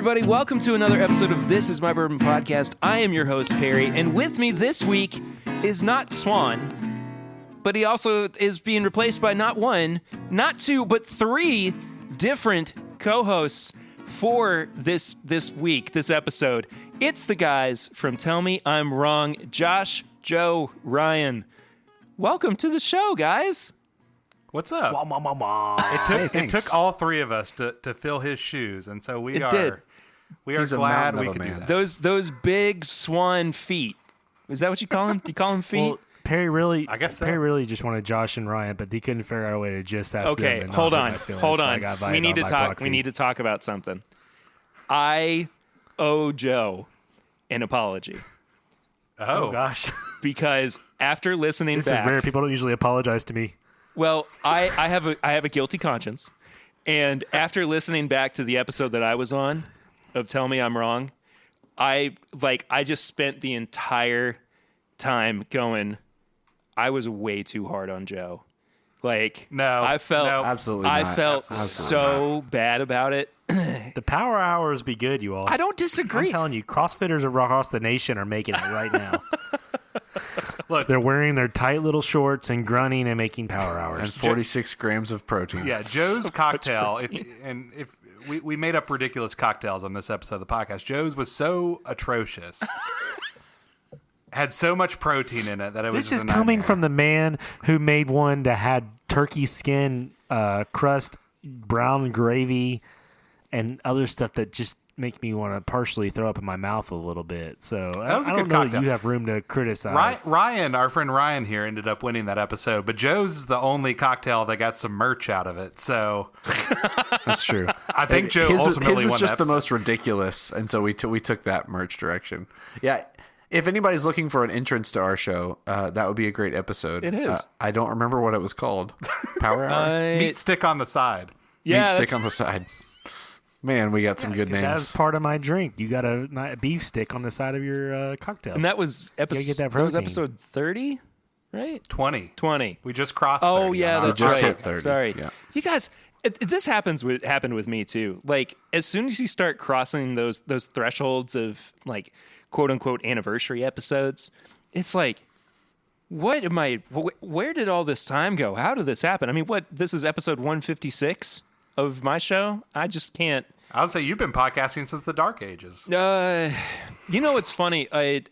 everybody. Welcome to another episode of This Is My Bourbon Podcast. I am your host, Perry, and with me this week is not Swan, but he also is being replaced by not one, not two, but three different co-hosts for this week, this episode. It's the guys from Tell Me I'm Wrong, Josh, Joe, Ryan. Welcome to the show, guys. What's up? It took all three of us to fill his shoes, and so we are glad we could do that. Those big swan feet. Is that what you call them? Do you call them feet? Well, Perry really, I guess so. Perry really just wanted Josh and Ryan, but he couldn't figure out a way to just ask them. Okay, and hold not on. hurt my feelings, Hold so I on. got We invited need to by talk. proxy. We need to talk about something. I owe Joe an apology Oh, gosh, because after listening this back, is rare. People don't usually apologize to me. well, I have a guilty conscience, and after listening back to the episode that I was on of Tell Me I'm Wrong, I just spent the entire time going, I was way too hard on Joe. No, I felt absolutely I not. felt Absolutely so bad about it. The power hours be good, you all. I don't I'm disagree. telling you, CrossFitters across the nation are making it right now. Look, They're wearing their tight little shorts and grunting and making power hours. And 46 grams of protein. yeah, Joe's So cocktail. much If we made up ridiculous cocktails on this episode of the podcast, Joe's was so atrocious, had so much protein in it that it was. This just is a coming nightmare. from the man who made one that had turkey skin, crust, brown gravy, and other stuff that just make me want to partially throw up in my mouth a little bit. So I was a don't good know cocktail. that you have room to criticize. Ryan, our friend Ryan here, ended up winning that episode, but Joe's is the only cocktail that got some merch out of it. So That's true. I think Joe his ultimately was won just the the episode. most ridiculous, and so we took that merch direction. Yeah, if anybody's looking for an entrance to our show, that would be a great episode. It is. I don't remember what it was called. Power Hour? meat stick on the side. Yeah, Meat stick that's- on the side. Man, we got some good 'Cause names. that's part of my drink. You got a beef stick on the side of your cocktail. and that was episode. get that That was protein. episode 30, right? 20. We just crossed. Oh 30 yeah, on our that's just right. hit 30, Sorry, yeah. you guys. This happened with me too. Like as soon as you start crossing those thresholds of like quote unquote anniversary episodes, it's like, what am I? Where did all this time go? How did this happen? I mean, this is episode 156 of my show. I just can't. I would say you've been podcasting since the dark ages. You know what's funny? I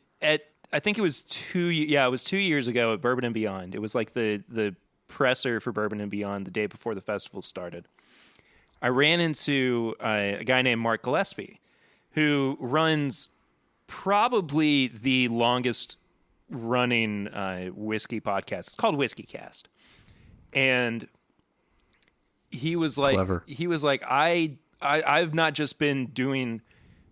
think it was 2 years ago at Bourbon and Beyond. It was like the presser for Bourbon and Beyond the day before the festival started. I ran into a guy named Mark Gillespie, who runs probably the longest running whiskey podcast. It's called Whiskey Cast. And he was like, Clever. I've not just been doing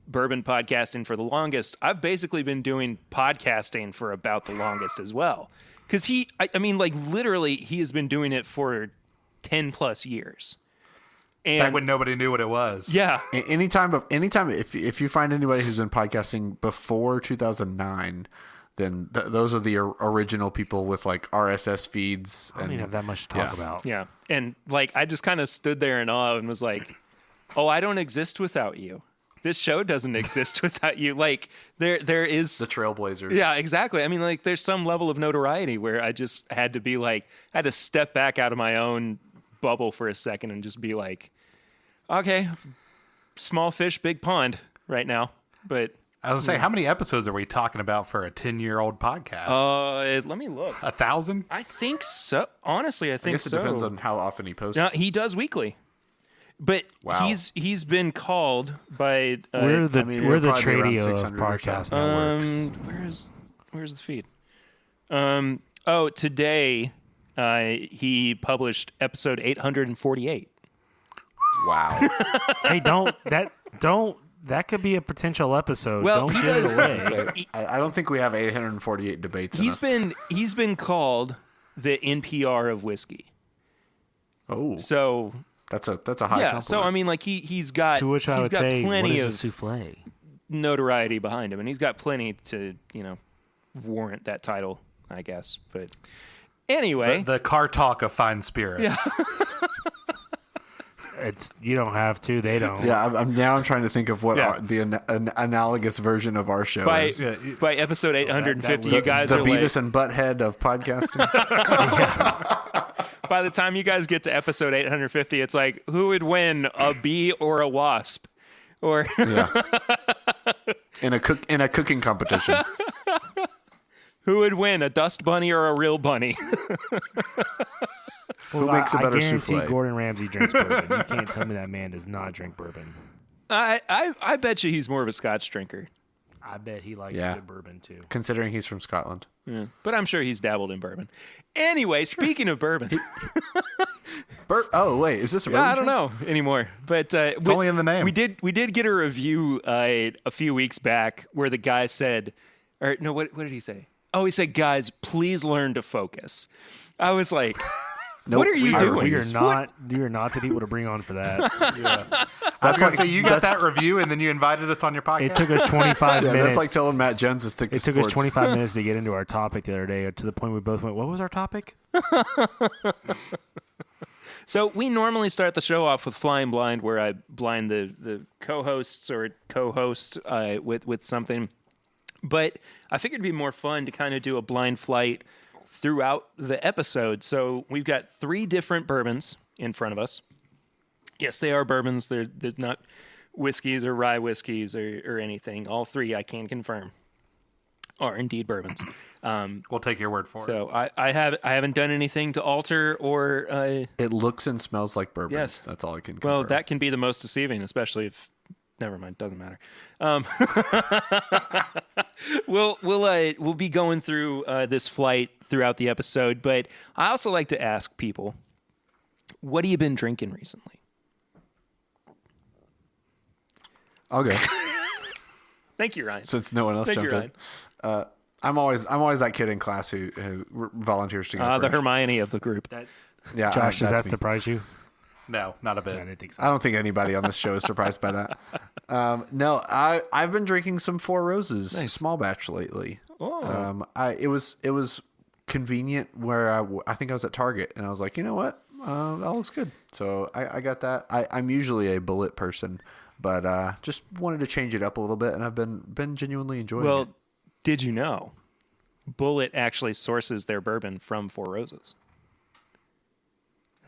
bourbon podcasting for the longest. I've basically been doing podcasting for about the longest as well. Because I mean, like literally, he has been doing it for 10 plus years. And Back when nobody knew what it was. yeah, Anytime if you find anybody who's been podcasting before 2009, then those are the original people with like RSS feeds. I don't even have that much to talk about. yeah. And like, I just kind of stood there in awe and was like, oh, I don't exist without you. This show doesn't exist without you. Like there is The Trailblazers. Yeah, exactly. I mean, like, there's some level of notoriety where I just had to be like, I had to step back out of my own bubble for a second and just be like, okay, small fish, big pond right now. But I was gonna say, how many episodes are we talking about for a 10-year-old podcast? let me look. 1,000? I think so. Honestly, I I think guess it so. depends on how often he posts. No, he does weekly. But Wow. he's been called by We're the mean, we're it'll the probably be around Tradio of 600 or so. podcast networks. where's the feed? Today he published episode 848. Wow. Hey, that could be a potential episode. Well, don't he give does. it away. I don't think we have 848 debates. in us. He's been called the NPR of whiskey. Oh, So that's a high yeah. compliment. So I mean, like he's got To which I he's would got say, what plenty is a of souffle? notoriety behind him, and he's got plenty to warrant that title, I guess. But anyway, The car talk of fine spirits. Yeah. You don't have to. They don't. Yeah, I'm trying to think of what Yeah. an analogous version of our show By is. by episode 850, you guys the are like, Beavis and Butthead of podcasting. by the time you guys get to episode 850, it's like, who would win, a bee or a wasp? Or Yeah. In a cooking competition. who would win, a dust bunny or a real bunny? Who makes a better I guarantee souffle? Gordon Ramsay drinks bourbon. You can't tell me that man does not drink bourbon. I bet you he's more of a Scotch drinker. I bet he likes Yeah. good bourbon too. Considering he's from Scotland. Yeah. But I'm sure he's dabbled in bourbon. Anyway, speaking of bourbon, Oh wait, is this a yeah, bourbon I don't show? know anymore. But it's only in the name. We did get a review a few weeks back where the guy said, or no, what did he say? Oh, he said, guys, please learn to focus. I was like, Nope, what are you I doing? We are refuse. not. You are not the people to bring on for that. I was going to say, you got that review and then you invited us on your podcast. It took us 25 Yeah, minutes. that's like telling Matt Jones to stick to It took us sports. 25 minutes to get into our topic the other day, to the point we both went, "What was our topic?" So we normally start the show off with Flying Blind, where I blind the co-hosts or co-host with something. But I figured it'd be more fun to kind of do a blind flight throughout the episode. So we've got 3 different bourbons in front of us. Yes, they are bourbons. They're not whiskeys or rye whiskeys or anything. All 3, I can confirm, are indeed bourbons. We'll take your word for it. So I haven't done anything to alter or It looks and smells like bourbon. Yes. That's all I can well, confirm. that can be the most deceiving, especially if. Never mind, doesn't matter. We'll be going through this flight throughout the episode, but I also like to ask people, what have you been drinking recently? I'll go. Thank you, Ryan. Since no one else Thank you, jumped in. I'm always that kid in class who volunteers to go The first. Hermione of the group. Yeah, Josh, does that that's me. surprise you? No, not a bit. I didn't think so. I don't think anybody on this show is surprised by that. No, I've been drinking some Four Roses small batch lately. Oh. It was convenient where I think I was at Target and I was like, you know what, that looks good. So I got that. I'm usually a bullet person, but just wanted to change it up a little bit, and I've been genuinely enjoying it. Well, did you know Bullet actually sources their bourbon from Four Roses?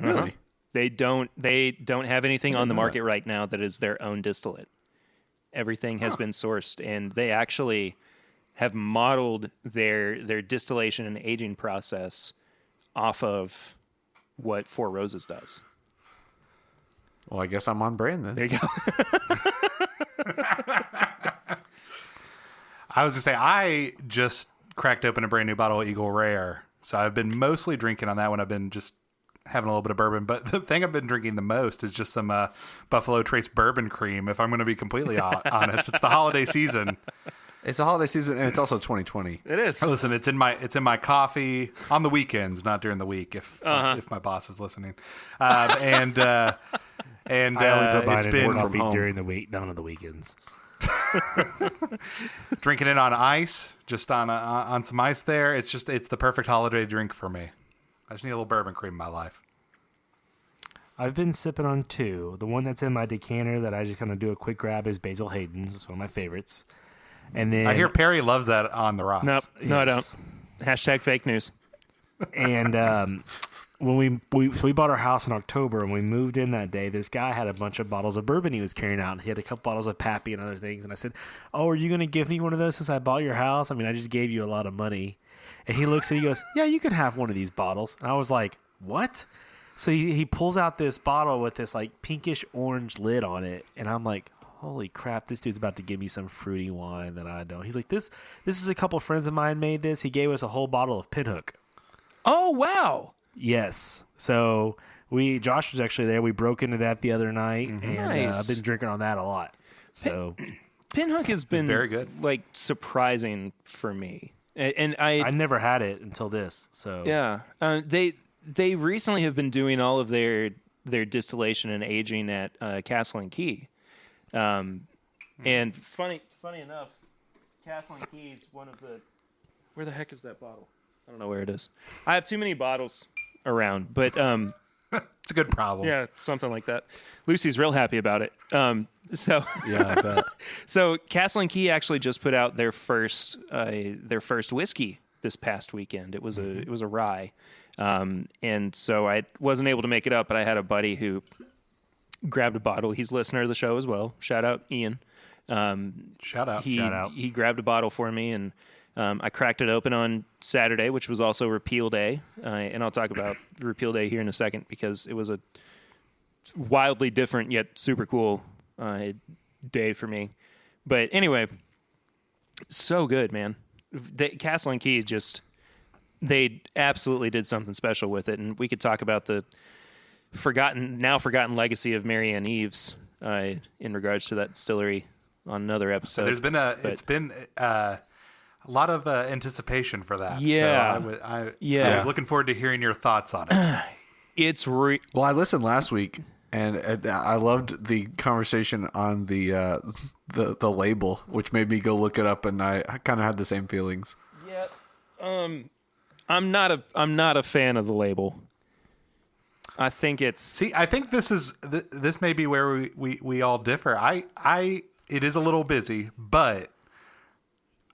Really? They don't have anything on the market right now that is their own distillate. Everything has been sourced, and they actually have modeled their distillation and aging process off of what Four Roses does. Well, I guess I'm on brand then. There you go. I was going to say, I just cracked open a brand new bottle of Eagle Rare. So I've been mostly drinking on that one. I've been just having a little bit of bourbon. But the thing I've been drinking the most is just some Buffalo Trace bourbon cream, if I'm going to be completely honest. It's the holiday season. It's a holiday season, and it's also 2020. It is. Listen, it's in my coffee on the weekends, not during the week, if my boss is listening. And I only put mine it's in been coffee home. during the week, none of the weekends. drinking it on ice, just on some ice there. It's the perfect holiday drink for me. I just need a little bourbon cream in my life. I've been sipping on 2. The one that's in my decanter that I just kind of do a quick grab is Basil Hayden's. It's one of my favorites. And then I hear Perry loves that on the rocks. Nope. No, I Yes. don't. Hashtag fake news. And when we bought our house in October, and we moved in that day, this guy had a bunch of bottles of bourbon he was carrying out. He had a couple bottles of Pappy and other things. And I said, "Oh, are you going to give me one of those since I bought your house? I mean, I just gave you a lot of money." And he looks and he goes, "Yeah, you can have one of these bottles." And I was like, "What?" So he pulls out this bottle with this like pinkish orange lid on it. And I'm like, holy crap, this dude's about to give me some fruity wine that I don't. He's like, this is a couple friends of mine made this. He gave us a whole bottle of Pinhook. Oh, wow. Yes. So Josh was actually there. We broke into that the other night, and Nice. I've been drinking on that a lot. So Pinhook has been very good. like surprising for me. And I never had it until this. So yeah, they recently have been doing all of their distillation and aging at Castle and Key. And funny enough, Castle and Key is one of the. Where the heck is that bottle? I don't know where it is. I have too many bottles around, but It's a good problem. Yeah, something like that. Lucy's real happy about it. So Yeah, I bet. so Castle and Key actually just put out their first whiskey this past weekend. It was a rye, and so I wasn't able to make it up, but I had a buddy who grabbed a bottle. He's a listener of the show as well. Shout out, Ian. Shout out. He grabbed a bottle for me, and I cracked it open on Saturday, which was also Repeal Day. And I'll talk about Repeal Day here in a second because it was a wildly different yet super cool day for me. But anyway, so good, man. Castle and Key they absolutely did something special with it. And we could talk about the forgotten legacy of Mary Ann Eves in regards to that distillery on another episode. There's been a lot of anticipation for that. Yeah. So I was looking forward to hearing your thoughts on it. Well, I listened last week, and I loved the conversation on the label, which made me go look it up, and I kind of had the same feelings. Yeah. I'm not a fan of the label. I think it's... See, I think this may be where we all differ. It is a little busy, but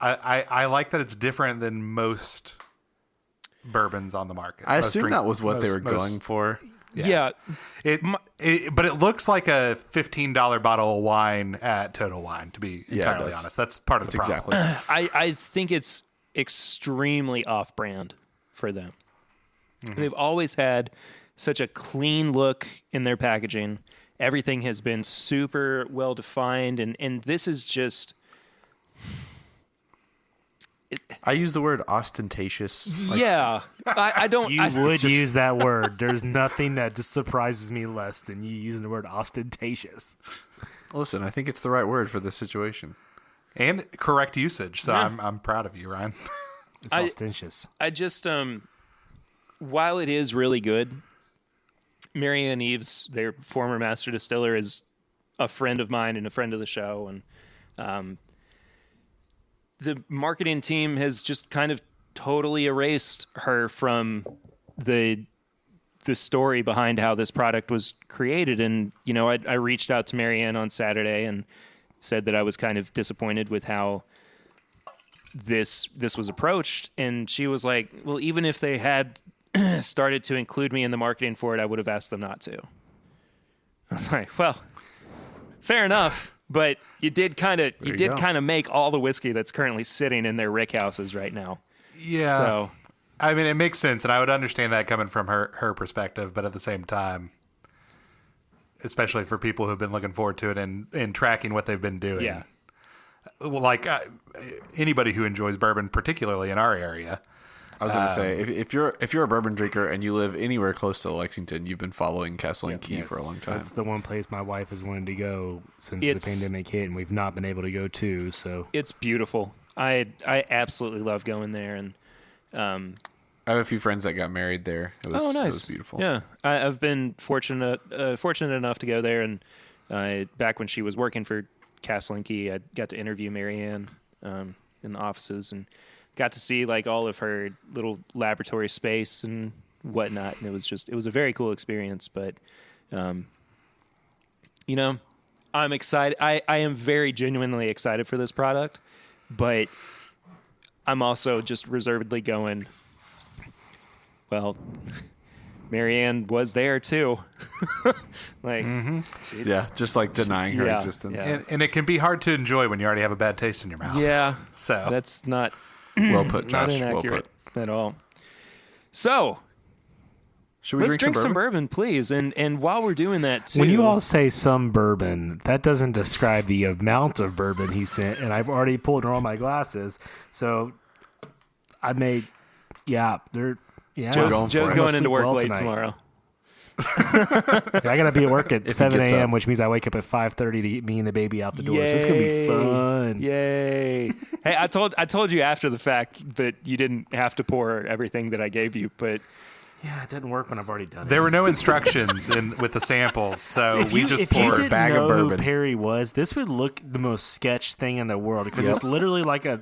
I like that it's different than most bourbons on the market. I assume that was what they were going for. Yeah. But it looks like a $15 bottle of wine at Total Wine, to be entirely honest. That's part of the problem. Exactly. I think it's extremely off-brand for them. Mm-hmm. They've always had such a clean look in their packaging. Everything has been super well-defined, and this is just... I use the word ostentatious. I don't... You would use that word. There's nothing that just surprises me less than you using the word ostentatious. Listen, I think it's the right word for this situation. And correct usage, so I'm proud of you, Ryan. It's ostentatious. I just... while it is really good, Mary Ann Eves, their former master distiller, is a friend of mine and a friend of the show, and the marketing team has just kind of totally erased her from the story behind how this product was created. And, you know, I reached out to Mary Ann on Saturday and said that I was kind of disappointed with how this was approached. And she was like, well, even if they had started to include me in the marketing for it, I would have asked them not to. I was like, well, fair enough. But you did kind of make all the whiskey that's currently sitting in their rick houses right now. Yeah. So, I mean, it makes sense, and I would understand that coming from her perspective, but at the same time, especially for people who've been looking forward to it and tracking what they've been doing. yeah. Well, like anybody who enjoys bourbon, particularly in our area. I was going to say, if you're a bourbon drinker and you live anywhere close to Lexington, you've been following Castle and Key for a long time. That's the one place my wife has wanted to go since the pandemic hit, and we've not been able to go to. So It's beautiful. I absolutely love going there, and I have a few friends that got married there. It was, nice. It was beautiful. Yeah, I've been fortunate enough to go there, and back when she was working for Castle and Key, I got to interview Mary Ann in the offices and got to see like all of her little laboratory space and whatnot, and it was a very cool experience. But you know, I'm excited. I am very genuinely excited for this product, but I'm also just reservedly going, well, Mary Ann was there too. Like, Yeah, just like denying her existence. Yeah. And it can be hard to enjoy when you already have a bad taste in your mouth. Yeah, So that's not Well put, Josh. not Well inaccurate put. at all. So Should we let's drink some bourbon? bourbon, please. And while we're doing that too, when you all say some bourbon, that doesn't describe the amount of bourbon he sent, and I've already pulled all my glasses. So I made, they're. Yeah, Joe's going into work late tonight. tomorrow. I gotta be at work at he 7 gets a.m., up. which means I wake up at 5:30 to get me and the baby out the door. So it's gonna be fun. Yay! Hey, I told you after the fact that you didn't have to pour everything that I gave you, but Yeah, it doesn't work when I've already done it. there were no instructions with the samples, so if we you, just if you poured. didn't bag know of who bourbon. Perry was, this would look the most sketch thing in the world because it's literally like a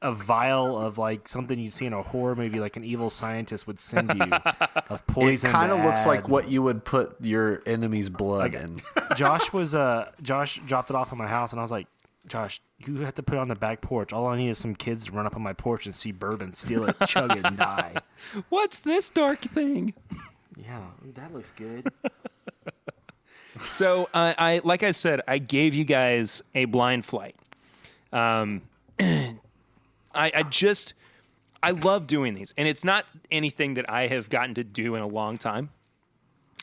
a vial of like something you'd see in a horror movie, like an evil scientist would send you of poison. It kind of to looks like add. what you would put your enemy's blood in. Josh dropped it off at my house, and I was like, Josh, you have to put it on the back porch. All I need is some kids to run up on my porch and see bourbon, steal it, chug it, and die. What's this dark thing? Yeah, that looks good. So I like I said, I gave you guys a blind flight. I love doing these, and it's not anything that I have gotten to do in a long time.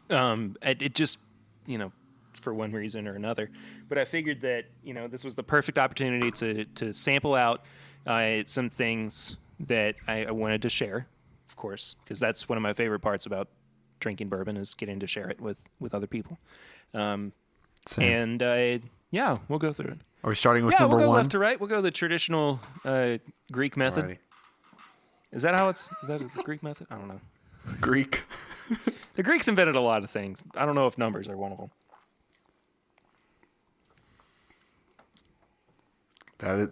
It just, for one reason or another. But I figured that, this was the perfect opportunity to sample out some things that I wanted to share, of course, because that's one of my favorite parts about drinking bourbon is getting to share it with other people. Same. And we'll go through it. Are we starting with Yeah, number we'll go one? left to right. We'll go the traditional Greek method. Alrighty. Is that the Greek method? I don't know. Greek. The Greeks invented a lot of things. I don't know if numbers are one of them.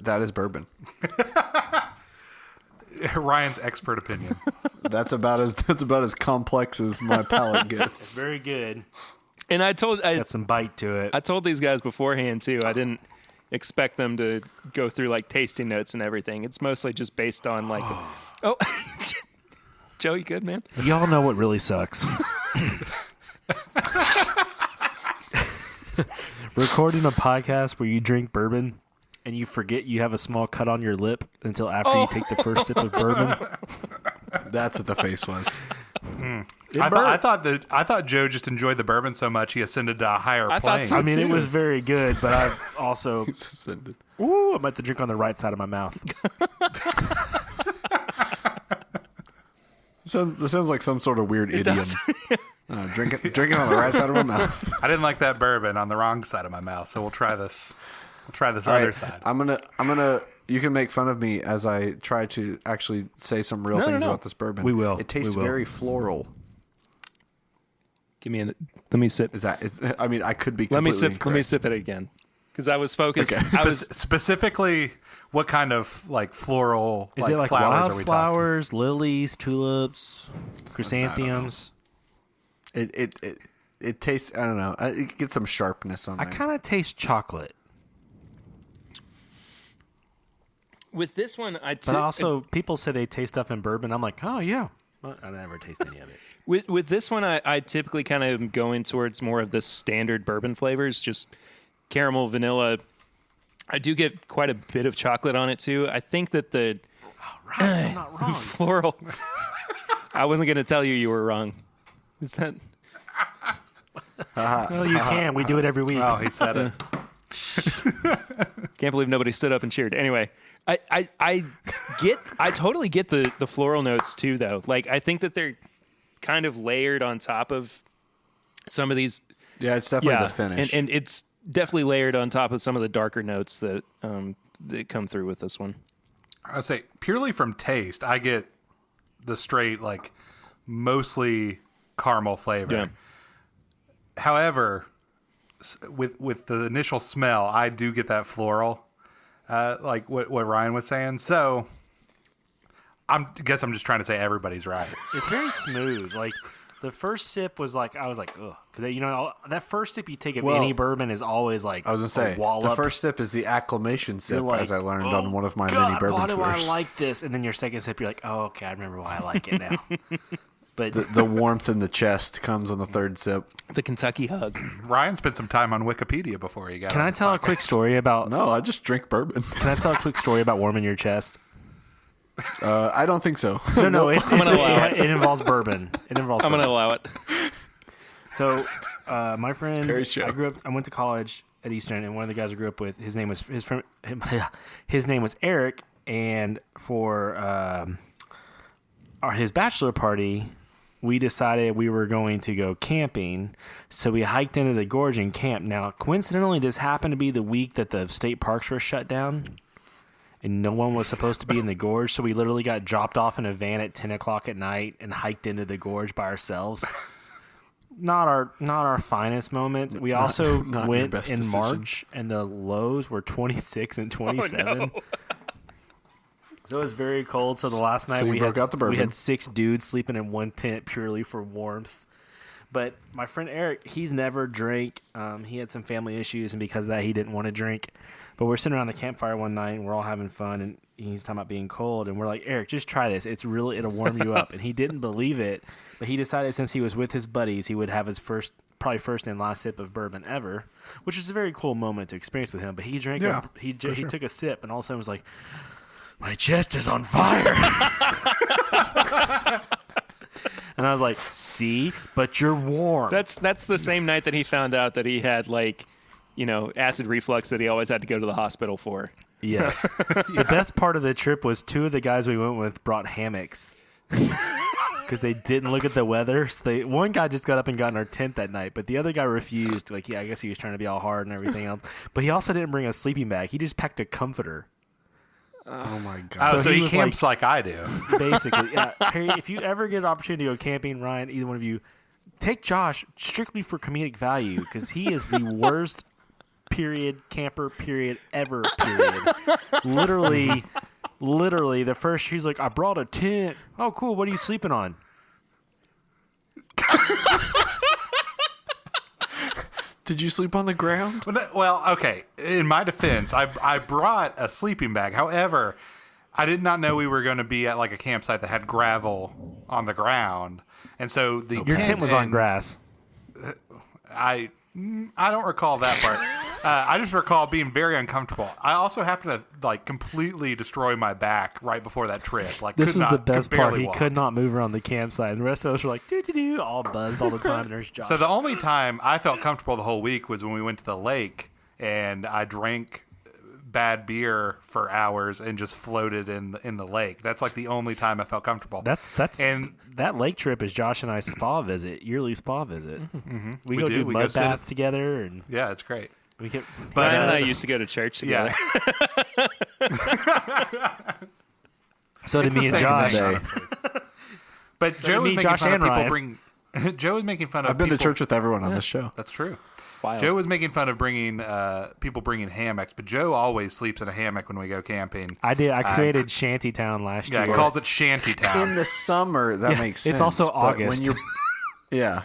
That is bourbon. Ryan's expert opinion. That's about as complex as my palate gets. It's very good. And I Got some bite to it. I told these guys beforehand too. I didn't expect them to go through like tasting notes and everything. It's mostly just based on like, Joe, you good, man? Y'all know what really sucks. Recording a podcast where you drink bourbon and you forget you have a small cut on your lip until after you take the first sip of bourbon. That's what the face was. I thought Joe just enjoyed the bourbon so much he ascended to a higher I thought plane. so. I mean, it too. was very good, but I've also... Ooh, I'm about to drink on the right side of my mouth. So this sounds like some sort of weird idiom. does. Drinking on the right side of my mouth. I didn't like that bourbon on the wrong side of my mouth, so we'll try this. We'll try this All other right, side. I'm gonna. You can make fun of me as I try to actually say some real things about this bourbon. We will. It tastes We will. very floral. Give me let me sip. I mean, I could be. Let me completely sip. Let me incorrect. sip it again because I was focused. Okay. I was Specifically, what kind of like floral Is it like flowers are we talking? wildflowers, lilies, tulips, chrysanthemums? It tastes. I don't know. It gets some sharpness on I there. kind of taste chocolate, with this one. but also people say they taste stuff in bourbon. I'm like, oh yeah, but I never taste any of it. With this one, I typically kind of am going towards more of the standard bourbon flavors, just caramel, vanilla. I do get quite a bit of chocolate on it too. I think that the I'm not wrong. floral. I wasn't going to tell you were wrong. Is that? Well, you can. We do it every week. Oh, he said it. Can't believe nobody stood up and cheered. Anyway, I totally get the floral notes too, though. Like I think that they're kind of layered on top of some of these. Yeah, it's definitely the finish. and it's definitely layered on top of some of the darker notes that come through with this one. I'd say purely from taste, I get the straight like mostly caramel flavor. Yeah. However, with the initial smell, I do get that floral, like what Ryan was saying. So I guess I'm just trying to say everybody's right. It's very smooth. Like the first sip was like I was like, ugh, because that first sip you take of any bourbon is always like I was gonna say wallop. the first sip is the acclamation sip, You're like, as I learned oh, on one of my God, many bourbon why do tours. I like this? And then your second sip, you're like, oh, okay, I remember why I like it now. But The warmth in the chest comes on the third sip. The Kentucky hug. Ryan spent some time on Wikipedia before he got. can on I this tell a podcast. quick story about? No, I just drink bourbon. Can I tell a quick story about warming your chest? I don't think so. No, I'm gonna allow it involves bourbon. It involves. I'm going to bourbon. allow it. So, my friend, Very sure. I went to college at Eastern, and one of the guys I grew up with, his name was his name was Eric, and for his bachelor party, we decided we were going to go camping, so we hiked into the gorge and camped. Now, coincidentally, this happened to be the week that the state parks were shut down, and no one was supposed to be in the gorge, so we literally got dropped off in a van at 10 o'clock at night and hiked into the gorge by ourselves. Not our finest moments. We also not your went best in decision. March, and the lows were 26 and 27. So it was very cold. So the last night you we broke out the bourbon. had 6 dudes sleeping in one tent purely for warmth. But my friend Eric, he's never drank. He had some family issues, and because of that, he didn't want to drink. But we're sitting around the campfire one night, and we're all having fun, and he's talking about being cold, and we're like, Eric, just try this. It'll warm you up. And he didn't believe it, but he decided since he was with his buddies, he would have his probably first and last sip of bourbon ever, which was a very cool moment to experience with him. But he drank, he took a sip, and all of a sudden was like, my chest is on fire. And I was like, see, but you're warm. That's the same night that he found out that he had acid reflux that he always had to go to the hospital for. Yes. The best part of the trip was 2 of the guys we went with brought hammocks because they didn't look at the weather. So one guy just got up and got in our tent that night, but the other guy refused. I guess he was trying to be all hard and everything else. But he also didn't bring a sleeping bag. He just packed a comforter. Oh my god! Oh, so he was camps like I do. Basically, yeah. Harry, if you ever get an opportunity to go camping, Ryan, either one of you, take Josh strictly for comedic value because he is the worst camper ever. Literally, the first he's like, I brought a tent. Oh, cool. What are you sleeping on? Did you sleep on the ground? Well, okay. In my defense, I brought a sleeping bag. However, I did not know we were going to be at like a campsite that had gravel on the ground, and so your tent was on grass. I don't recall that part. I just recall being very uncomfortable. I also happened to completely destroy my back right before that trip. This was the best part. He could not move around the campsite, and the rest of us were like doo, all buzzed all the time. And there's Josh. So the only time I felt comfortable the whole week was when we went to the lake and I drank bad beer for hours and just floated in the lake. That's like the only time I felt comfortable. That lake trip is Josh and I's yearly spa visit. Mm-hmm. We go do mud baths together, and yeah, it's great. Ryan and I used to go to church together. Yeah. So did me and Josh. But Joe was making fun of people Joe was making fun of. I've been to church with everyone on this show. That's true. Wild. Joe was making fun of people bringing hammocks, but Joe always sleeps in a hammock when we go camping. I did. I created Shantytown last year. Yeah, calls it Shantytown. In the summer, that makes sense. It's also but August. when you're,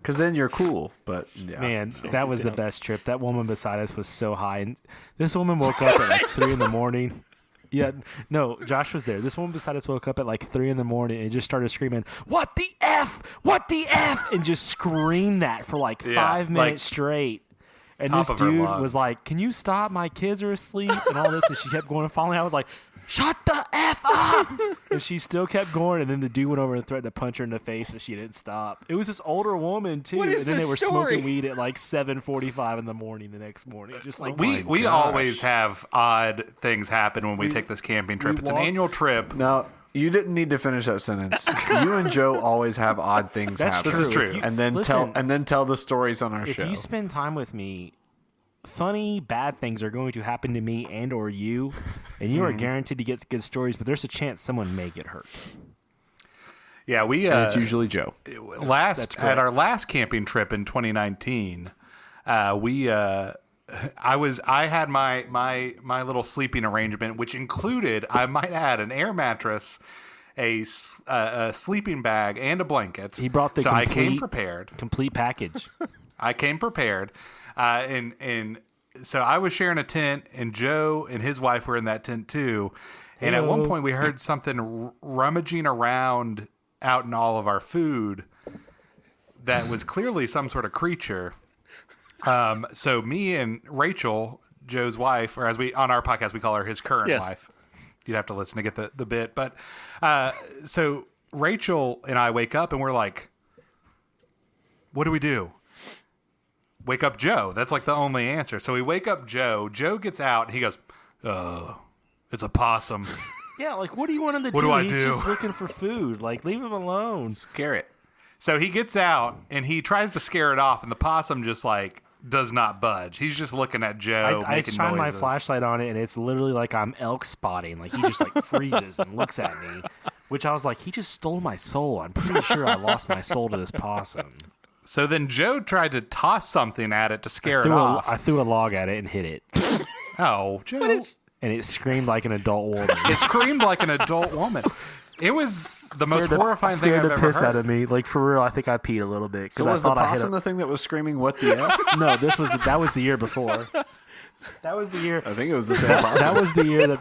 because then you're cool. But yeah. Man, that was the best trip. That woman beside us was so high, and this woman woke up at like 3 a.m. Yeah, no, Josh was there. This woman beside us woke up at like 3 a.m. and just started screaming, "What the F? What the F?" and just screamed that for like 5 minutes straight. And this dude was like, "Can you stop? My kids are asleep," and all this. And she kept going. And finally, I was like, "Shut the F up!" And she still kept going. And then the dude went over and threatened to punch her in the face, and she didn't stop. It was this older woman too. What is and then this they were story? smoking weed at like 7:45 in the morning the next morning. Just like we always have odd things happen when we take this camping trip. It's an annual trip. No, you didn't need to finish that sentence. You and Joe always have odd things happen. This is true. And then tell the stories on our show. If you spend time with me, funny bad things are going to happen to me and or you, and you are guaranteed to get good stories, but there's a chance someone may get hurt. Yeah, and it's usually Joe. At our last camping trip in 2019, I had my little sleeping arrangement, which included, I might add, an air mattress, a sleeping bag, and a blanket. He brought the I came prepared. Complete package. I came prepared, and so I was sharing a tent, and Joe and his wife were in that tent too. And at one point, we heard something rummaging around out in all of our food that was clearly some sort of creature. So me and Rachel, Joe's wife, or as on our podcast we call her his current wife. You'd have to listen to get the bit, but so Rachel and I wake up and we're like, "What do we do?" Wake up Joe. That's like the only answer. So we wake up Joe. Joe gets out and he goes, "Oh, it's a possum." Yeah, like what do you want him to do? What do I He's do? just looking for food. Like leave him alone. Scare it. So he gets out and he tries to scare it off, and the possum just does not budge. He's just looking at Joe, I making shine noises. my flashlight on it, and it's literally like I'm elk spotting. Like he just freezes and looks at me, which I was like, he just stole my soul. I'm pretty sure I lost my soul to this possum. So then Joe tried to toss something at it to scare it off. I threw a log at it and hit it. Oh, Joe. and it screamed like an adult woman. It screamed like an adult woman. It was the most horrifying thing scared I've the ever piss heard. out of me. Like, for real, I think I peed a little bit. So I was the thought I hit possum the thing that was screaming, "What the f"? No, that was the year before. That was the year. I think it was the same possum. That was the year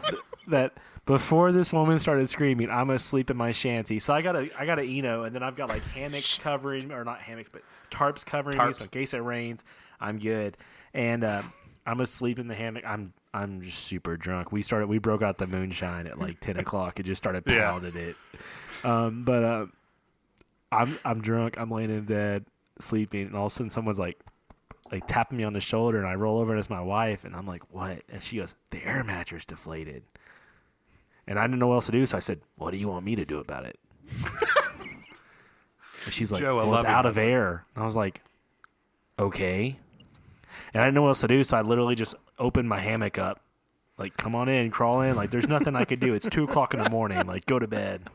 that before this woman started screaming, I'm asleep in my shanty. So I got a Eno, and then I've got like hammocks covering, or not hammocks, but tarps covering me, so in case it rains, I'm good. And I'm asleep in the hammock. I'm just super drunk. We broke out the moonshine at like 10 o'clock and just started pounding it. But I'm drunk. I'm laying in bed sleeping, and all of a sudden someone's like tapping me on the shoulder, and I roll over and it's my wife, and I'm like, "What?" And she goes, "The air mattress deflated." And I didn't know what else to do, so I said, "What do you want me to do about it?" And she's like, Joe, I "Well, it's love you, out of brother." air." And I was like, "Okay." And I didn't know what else to do, so I literally just opened my hammock up. Like, come on in, crawl in. Like, there's nothing I could do. It's 2 o'clock in the morning. Like, go to bed.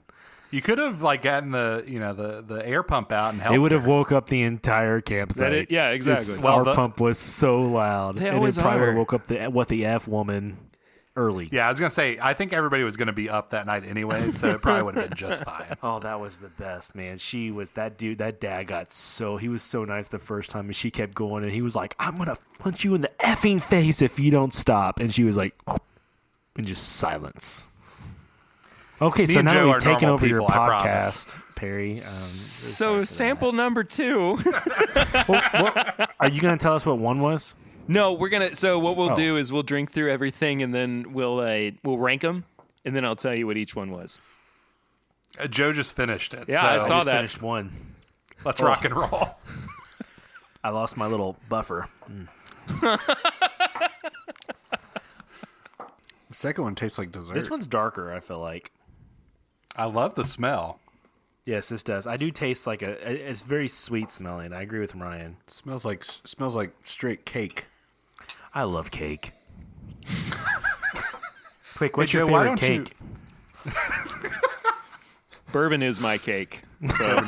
You could have like gotten the air pump out and helped. It would have her. woke up the entire campsite. Yeah, exactly. Well, Our pump was so loud. They and always it probably would are. have woke up the F woman early. Yeah, I was gonna say I think everybody was gonna be up that night anyway, so it probably would have been just fine. Oh, that was the best, man. She was that dude. That dad he was so nice the first time, and she kept going, and he was like, "I'm gonna punch you in the effing face if you don't stop." And she was like, and just silence. Okay, so and now Joe that are we've taken normal over your people, I promise. podcast, Perry. So sample number 2. Are you gonna tell us what one was? No, we're gonna. So what we'll Oh. do is we'll drink through everything, and then we'll rank them, and then I'll tell you what each one was. Joe just finished it. Yeah, so I saw Just that. finished one. Let's rock and roll. I lost my little buffer. The second one tastes like dessert. This one's darker, I feel like. I love the smell. Yes, this does. I do taste like it's very sweet smelling. I agree with Ryan. smells like straight cake. I love cake. Quick, what's Hey, your Joe, why favorite don't you- cake? Bourbon is my cake. So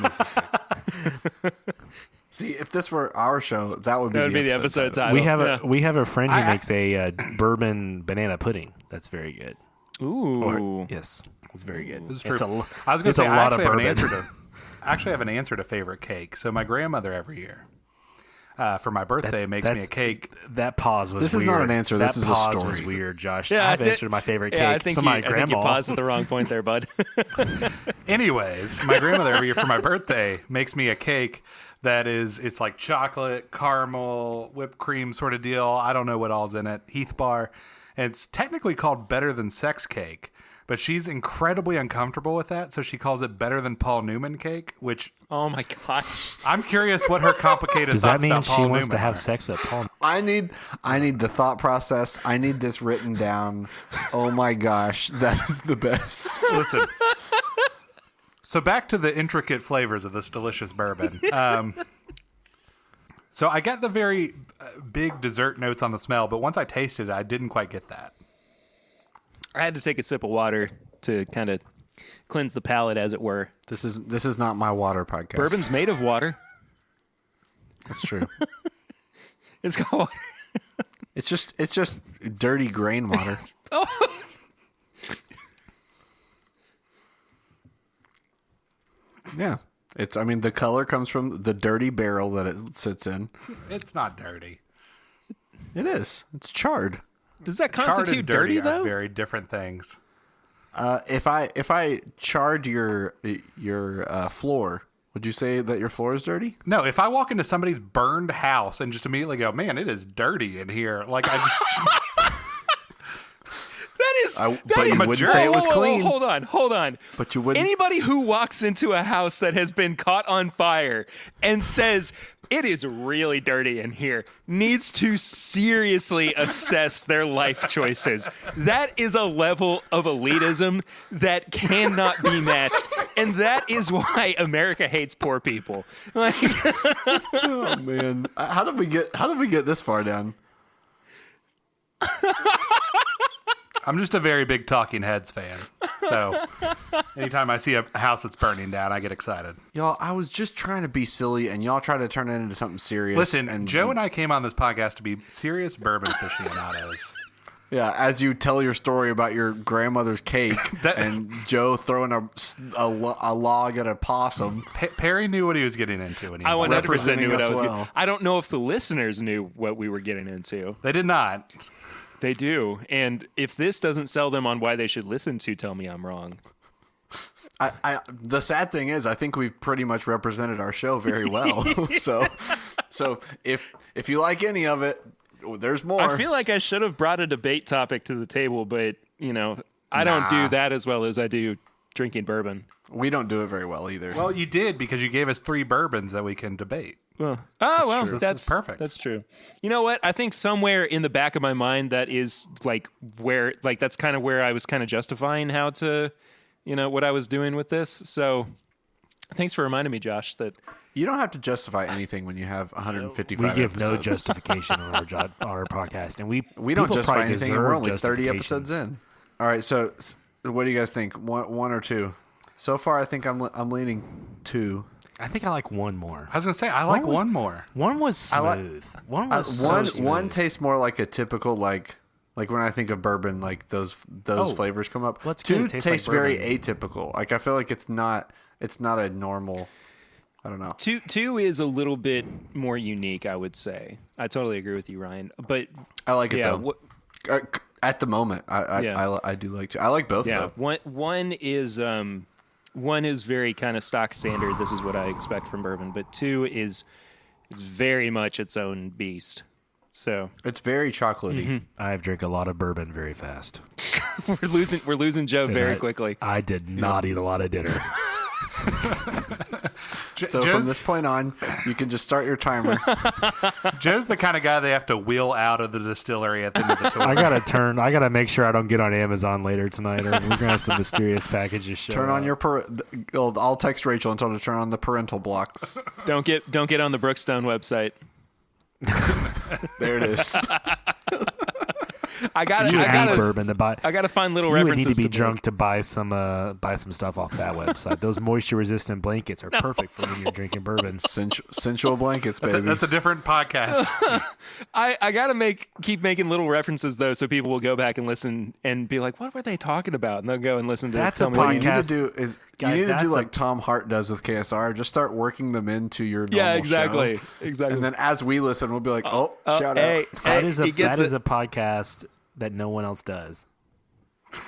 See, if this were our show, that would be that would be the episode title. We have a friend who I- makes a burned banana pudding. That's very good. Ooh. Yes, it's very good. This is It's true. a, I was going it's to say a I lot of actually have an bourbon. answer to. I actually have an answer to favorite cake. So my grandmother every year, for my birthday, makes me a cake. That pause was This is weird. not an answer, this That is a pause story. was weird, Josh. Yeah, I've answered my favorite cake. Yeah, I think so you, my I think you grandma. paused at the wrong point there, bud. Anyways, my grandmother every year for my birthday makes me a cake it's like chocolate, caramel, whipped cream sort of deal. I don't know what all's in it. Heath bar. And it's technically called Better Than Sex Cake, but she's incredibly uncomfortable with that, so she calls it Better Than Paul Newman Cake, which Oh my gosh. I'm curious what her complicated Does that thoughts mean about she Paul wants Newman to have are. sex with Paul? I need the thought process. I need this written down. Oh my gosh, that is the best. Listen. So back to the intricate flavors of this delicious bourbon. So I get the very big dessert notes on the smell, but once I tasted it, I didn't quite get that. I had to take a sip of water to kind of cleanse the palate, as it were. This is not my water podcast. Bourbon's made of water. That's true. It's got water. It's just dirty grain water. Yeah. I mean, the color comes from the dirty barrel that it sits in. It's not dirty. It is. It's charred. Does that Charred constitute and dirty dirty, are though? very different things. If I charred your floor, would you say that your floor is dirty? No, if I walk into somebody's burned house and just immediately go, man, it is dirty in here. Like I just That is. But you wouldn't say it was clean. Hold on. But you wouldn't. Anybody who walks into a house that has been caught on fire and says it is really dirty in here needs to seriously assess their life choices. That is a level of elitism that cannot be matched, and that is why America hates poor people. Like, Oh man, how did we get this far down? I'm just a very big Talking Heads fan. So anytime I see a house that's burning down, I get excited. Y'all, I was just trying to be silly, and y'all try to turn it into something serious. Listen, and Joe and I came on this podcast to be serious bourbon aficionados. Yeah, as you tell your story about your grandmother's cake and Joe throwing a log at a possum. Perry knew what he was getting into. When he I 100% knew Representing what I us was. well. I don't know if the listeners knew what we were getting into. They did not. They do, and if this doesn't sell them on why they should listen to Tell Me I'm Wrong. The sad thing is, I think we've pretty much represented our show very well. so if you like any of it, there's more. I feel like I should have brought a debate topic to the table, but I don't do that as well as I do drinking bourbon. We don't do it very well either. Well, you did because you gave us 3 bourbons that we can debate. Well, That's perfect. That's true. You know what? I think somewhere in the back of my mind that is that's kind of where I was kind of justifying how to, what I was doing with this. So thanks for reminding me, Josh, that you don't have to justify anything when you have 155 We give episodes. no justification on our podcast, and we don't people justify probably anything, and we're deserve only 30 episodes justifications. in. All right, so what do you guys think? One or two? So far, I think I'm leaning 2. I think I like one more. I was going to say, I like one more. One was smooth. One was so smooth. One tastes more like a typical like when I think of bourbon, like those flavors come up. What's good? 2 It tastes like tastes very bourbon. atypical. Like I feel like it's not a normal. I don't know. two is a little bit more unique, I would say. I totally agree with you, Ryan. But I like it yeah, though. At the moment, I do like 2. I like both yeah. though. One is very kind of stock standard. This is what I expect from bourbon. But 2 is it's very much its own beast. So It's very chocolatey. Mm-hmm. I've drank a lot of bourbon very fast. we're losing Joe very quickly. I did not eat a lot of dinner. So from this point on, you can just start your timer. Joe's the kind of guy they have to wheel out of the distillery at the end of the tour. I gotta make sure I don't get on Amazon later tonight, or we're gonna have some mysterious packages show Turn on up. your I'll text Rachel and tell her to turn on the parental blocks. Don't get on the Brookstone website. There it is. I got You would need to bourbon to buy. I got to find little You would references need to be to drunk to buy some stuff off that website. Those moisture-resistant blankets are perfect for when you're drinking bourbon. Sensual blankets, baby. That's a different podcast. I got to keep making little references though, so people will go back and listen and be like, "What were they talking about?" And they'll go and listen to. That's Tell a Me What Why. you need to do is Guys, you need to do that's like Tom Hart does with KSR. Just start working them into your normal Yeah, exactly, show. exactly. And then as we listen, we'll be like, shout hey, out. That hey, is he gets a podcast that no one else does.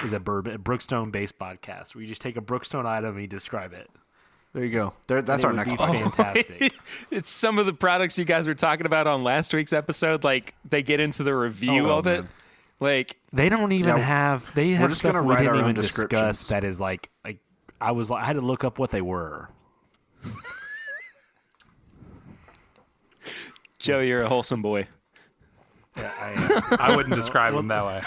Is a Brookstone based podcast where you just take a Brookstone item and you describe it. There you go. That's our It would next be one. fantastic. It's some of the products you guys were talking about on last week's episode. Like they get into the review of it. man. Like They don't even have. They have just stuff gonna we write didn't our own even discuss. descriptions. That is I had to look up what they were. Joe, you're a wholesome boy. Yeah, I am. I wouldn't describe them that way.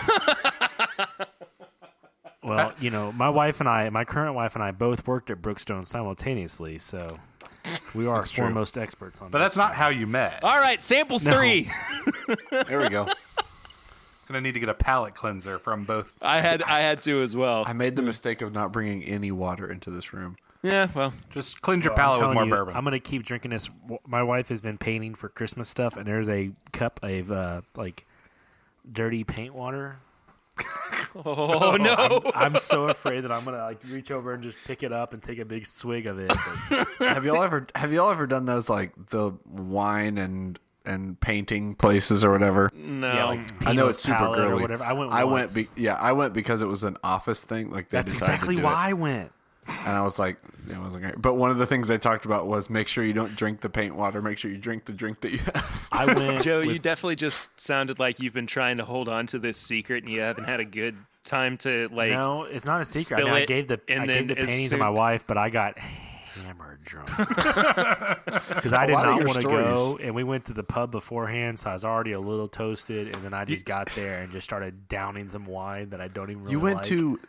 Well, my current wife and I both worked at Brookstone simultaneously, so we are true. foremost experts on But that. that's not how you met. All right, sample 3. There we go. Gonna need to get a palate cleanser from both. I had to as well. I made the mistake of not bringing any water into this room. Yeah, well, Just cleanse your I'm palate with telling more you, bourbon. I'm gonna keep drinking this. My wife has been painting for Christmas stuff, and there's a cup of dirty paint water. oh no. I'm so afraid that I'm gonna reach over and just pick it up and take a big swig of it. But Have y'all ever done those like the wine and painting places or whatever? No. yeah, like I know Pino's it's super Palette or girly. whatever. I went. I once. went because it was an office thing. Like they That's decided exactly to do why it. I went. And I was like, it wasn't great. But one of the things they talked about was make sure you don't drink the paint water. Make sure you drink the drink that you have. I went. Joe, with- you definitely just sounded like you've been trying to hold on to this secret and you haven't had a good time to No, it's not a secret. spill I it, gave the and I then gave the as paintings to soon- my wife, but I got hammered drunk because I did lot of not your want to go. stories. And we went to the pub beforehand, so I was already a little toasted. And then I just got there and just started downing some wine that I don't even really You went like. to.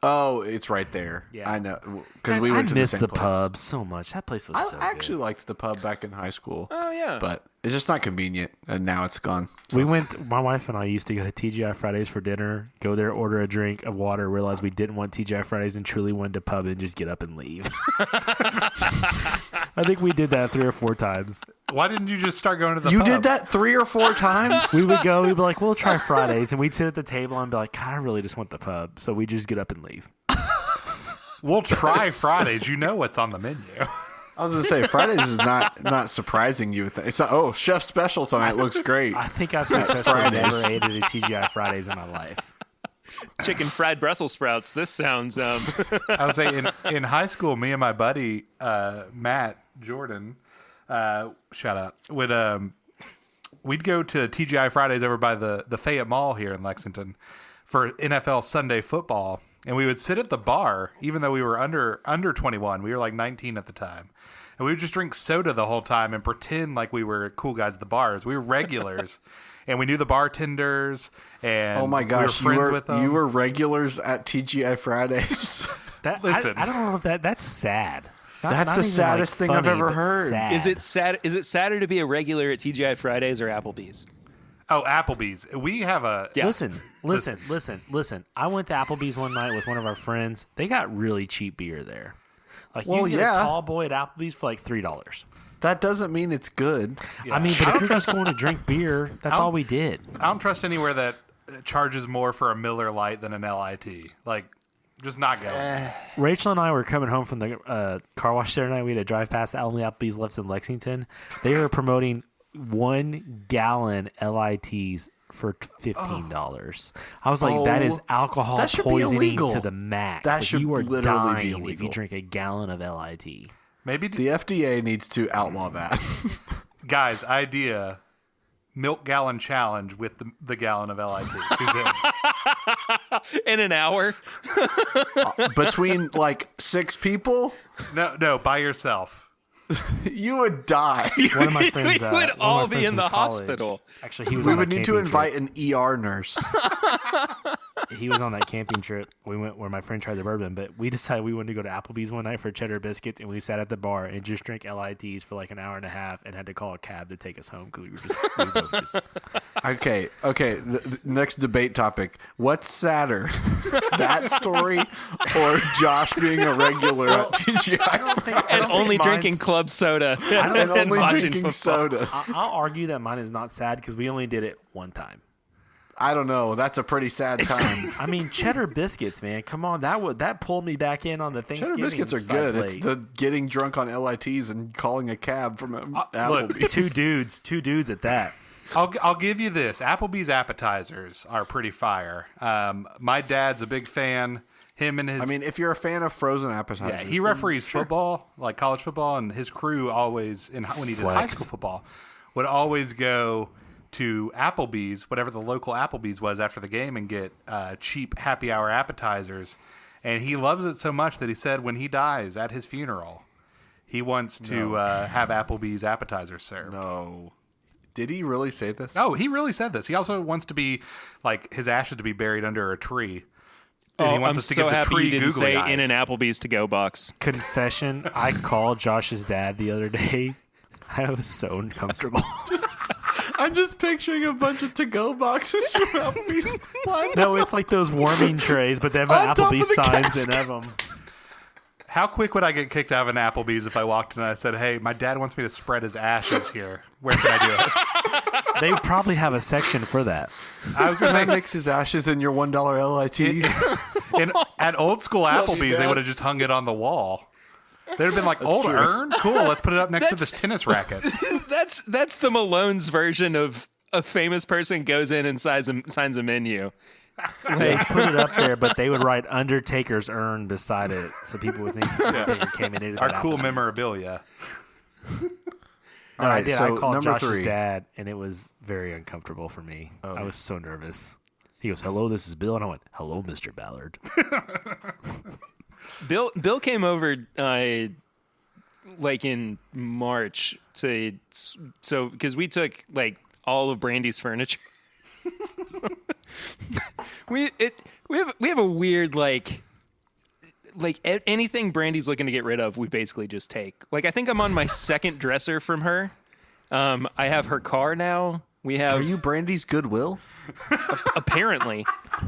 Oh, it's right there. Yeah. I know because Guys, we went I to missed the same the place. pub so much. That place was I so actually good. liked the pub back in high school. Oh yeah. But It's just not convenient, and now it's gone. So. My wife and I used to go to TGI Fridays for dinner, go there, order a drink of water, realize we didn't want TGI Fridays and truly wanted to pub and just get up and leave. I think we did that 3 or 4 times. Why didn't you just start going to the You pub? did that 3 or 4 times? We would go, we'd be like, we'll try Fridays. And we'd sit at the table and be like, God, I really just want the pub. So we just get up and leave. We'll try Fridays. You know what's on the menu. I was going to say, Fridays is not surprising you. It's not, oh, chef special tonight looks great. I think I've successfully Fridays. never ate at a TGI Fridays in my life. Chicken fried Brussels sprouts. This sounds. I would say in high school, me and my buddy Matt Jordan, shout out, we'd go to TGI Fridays over by the Fayette Mall here in Lexington for NFL Sunday football, and we would sit at the bar even though we were under 21. We were like 19 at the time. And we would just drink soda the whole time and pretend like we were cool guys at the bars. We were regulars, and we knew the bartenders. And Oh my gosh, we were friends with them. you were regulars at TGI Fridays. Listen. I don't know if that's sad. That's the even, saddest thing I've funny, ever but heard. sad. Is it sad? Is it sadder to be a regular at TGI Fridays or Applebee's? Oh, Applebee's. We have a Yeah. Listen. I went to Applebee's one night with one of our friends. They got really cheap beer there. Like you Well, can get yeah. a tall boy at Applebee's for like $3. That doesn't mean it's good. Yeah. I mean, but if you're just going to drink beer, that's all we did. I don't trust anywhere that charges more for a Miller Lite than an LIT. Like, just not going. Rachel and I were coming home from the car wash the other night. We had to drive past the only Applebee's left in Lexington. They were promoting 1 gallon LITs for $15. I was like, that is alcohol that should be poisoning illegal. to the max. That Like, should you are literally be dying if illegal. you drink a gallon of LIT. Maybe, The FDA needs to outlaw that. guys, idea, milk gallon challenge with the gallon of LIT. Who's in? In an hour? Between like 6 people, No, by yourself. you would die. One of my friends We would one of my all be friends in from the college- hospital. Actually, he was We on would that need to camping invite trip. an ER nurse. He was on that camping trip. We went where my friend tried the bourbon, but we decided we wanted to go to Applebee's one night for cheddar biscuits, and we sat at the bar and just drank LITs for like an hour and a half, and had to call a cab to take us home because we were both just. Okay. The next debate topic. What's sadder, that story or Josh being a regular at TGI And only drinking club soda. and only watching drinking football. soda? I'll argue that mine is not sad because we only did it one time. I don't know. That's a pretty sad time. I mean, cheddar biscuits, man. Come on, that pulled me back in on the Cheddar Thanksgiving. biscuits are side good. plate. It's the getting drunk on LITs and calling a cab from Applebee's. two dudes at that. I'll give you this. Applebee's appetizers are pretty fire. My dad's a big fan. Him and his... I mean, if you're a fan of frozen appetizers. Yeah, he referees football, like college football, and his crew always, when he did high Flex. school football, would always go to Applebee's, whatever the local Applebee's was after the game, and get cheap happy hour appetizers. And he loves it so much that he said when he dies at his funeral, he wants to have Applebee's appetizers served. No. Did he really say this? Oh, he really said this. He also wants to be, like, his ashes to be buried under a tree. And Oh, he wants I'm us to so give the happy tree you didn't googly say eyes. in an Applebee's to go box. Confession: I called Josh's dad the other day. I was so uncomfortable. I'm just picturing a bunch of to-go boxes from Applebee's. lined No, up. it's like those warming trays, but they have On top of Applebee's the signs casket. in them. How quick would I get kicked out of an Applebee's if I walked in and I said, hey, my dad wants me to spread his ashes here. Where can I do it? They probably have a section for that. I was going Can I to say, mix his ashes in your $1 LIT? at old school you, Applebee's, they Dad. would have just hung it on the wall. They'd have been like, old true. urn? Cool, let's put it up next to this tennis racket. That's the Malone's version of a famous person goes in and signs a menu. They put it up there, but they would write Undertaker's urn beside it, so people would think Undertaker came in. Our cool memorabilia. No, All I right, did. so I called number Josh's 3. dad, and it was very uncomfortable for me. I was so nervous. He goes, "Hello, this is Bill," and I went, "Hello, Mr. Ballard." Bill came over like in March because we took like all of Brandy's furniture. we have a weird like anything Brandy's looking to get rid of, we basically just take. Like I think I'm on my second dresser from her. I have her car now. We have Are you Brandy's Goodwill? apparently.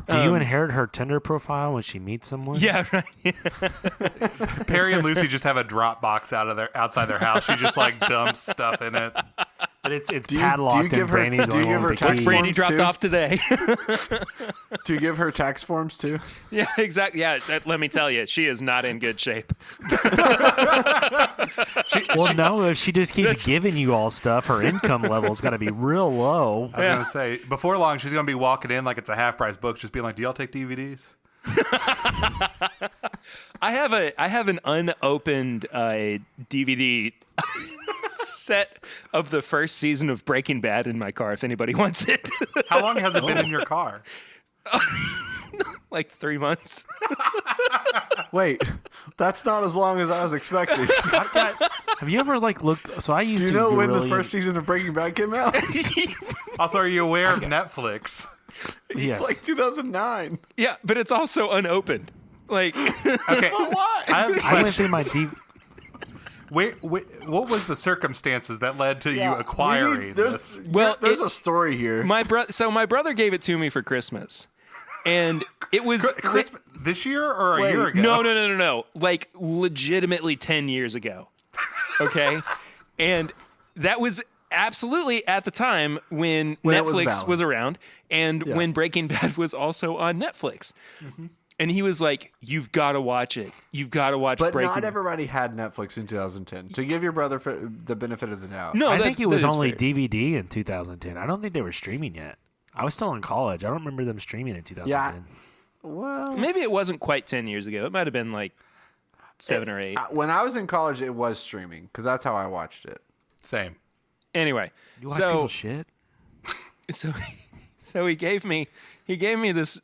Do you inherit her Tinder profile when she meets someone? Yeah, right. Perry and Lucy just have a drop box outside their house. She just like dumps stuff in it. But it's Do you padlocked give and her- Brandy's do the you only give one her with the tax key. Brandy forms, dropped too? off today. Do you give her tax forms too? Yeah, exactly. Yeah, let me tell you, she is not in good shape. Well, no, if she just keeps giving you all stuff, her income level's got to be real low. I was gonna say before long she's gonna be walking in like it's a half price book, just being like, "Do y'all take DVDs?" I have an unopened DVD set of the first season of Breaking Bad in my car. If anybody wants it, How long has it been in your car? like 3 months. Wait, that's not as long as I was expecting. Have you ever looked? So I used Do you to. know when really, the first season of Breaking Bad came out? Also, are you aware of Netflix? Yes. It's like 2009. Yeah, but it's also unopened. Like, Okay, Why? I have I went through questions. my What was the circumstances that led to you acquiring this? Well, there's a story here. my brother gave it to me for Christmas, and it was Christmas this year or a Wait, year ago? No. Like legitimately 10 years ago. Okay? And that was absolutely at the time when When it was Netflix valid. was around and Yeah. when Breaking Bad was also on Netflix. And he was like, "You've got to watch it. You've got to watch But Breaking not Bad." everybody had Netflix in 2010. To give your brother the benefit of the doubt. No, I that- think it that was is only fair. DVD in 2010. I don't think they were streaming yet. I was still in college. I don't remember them streaming in 2010. Well, Maybe it wasn't quite 10 years ago. It might have been like 7 or 8. when I was in college, it was streaming because that's how I watched it. Same. Anyway, You watch so people shit? so he gave me this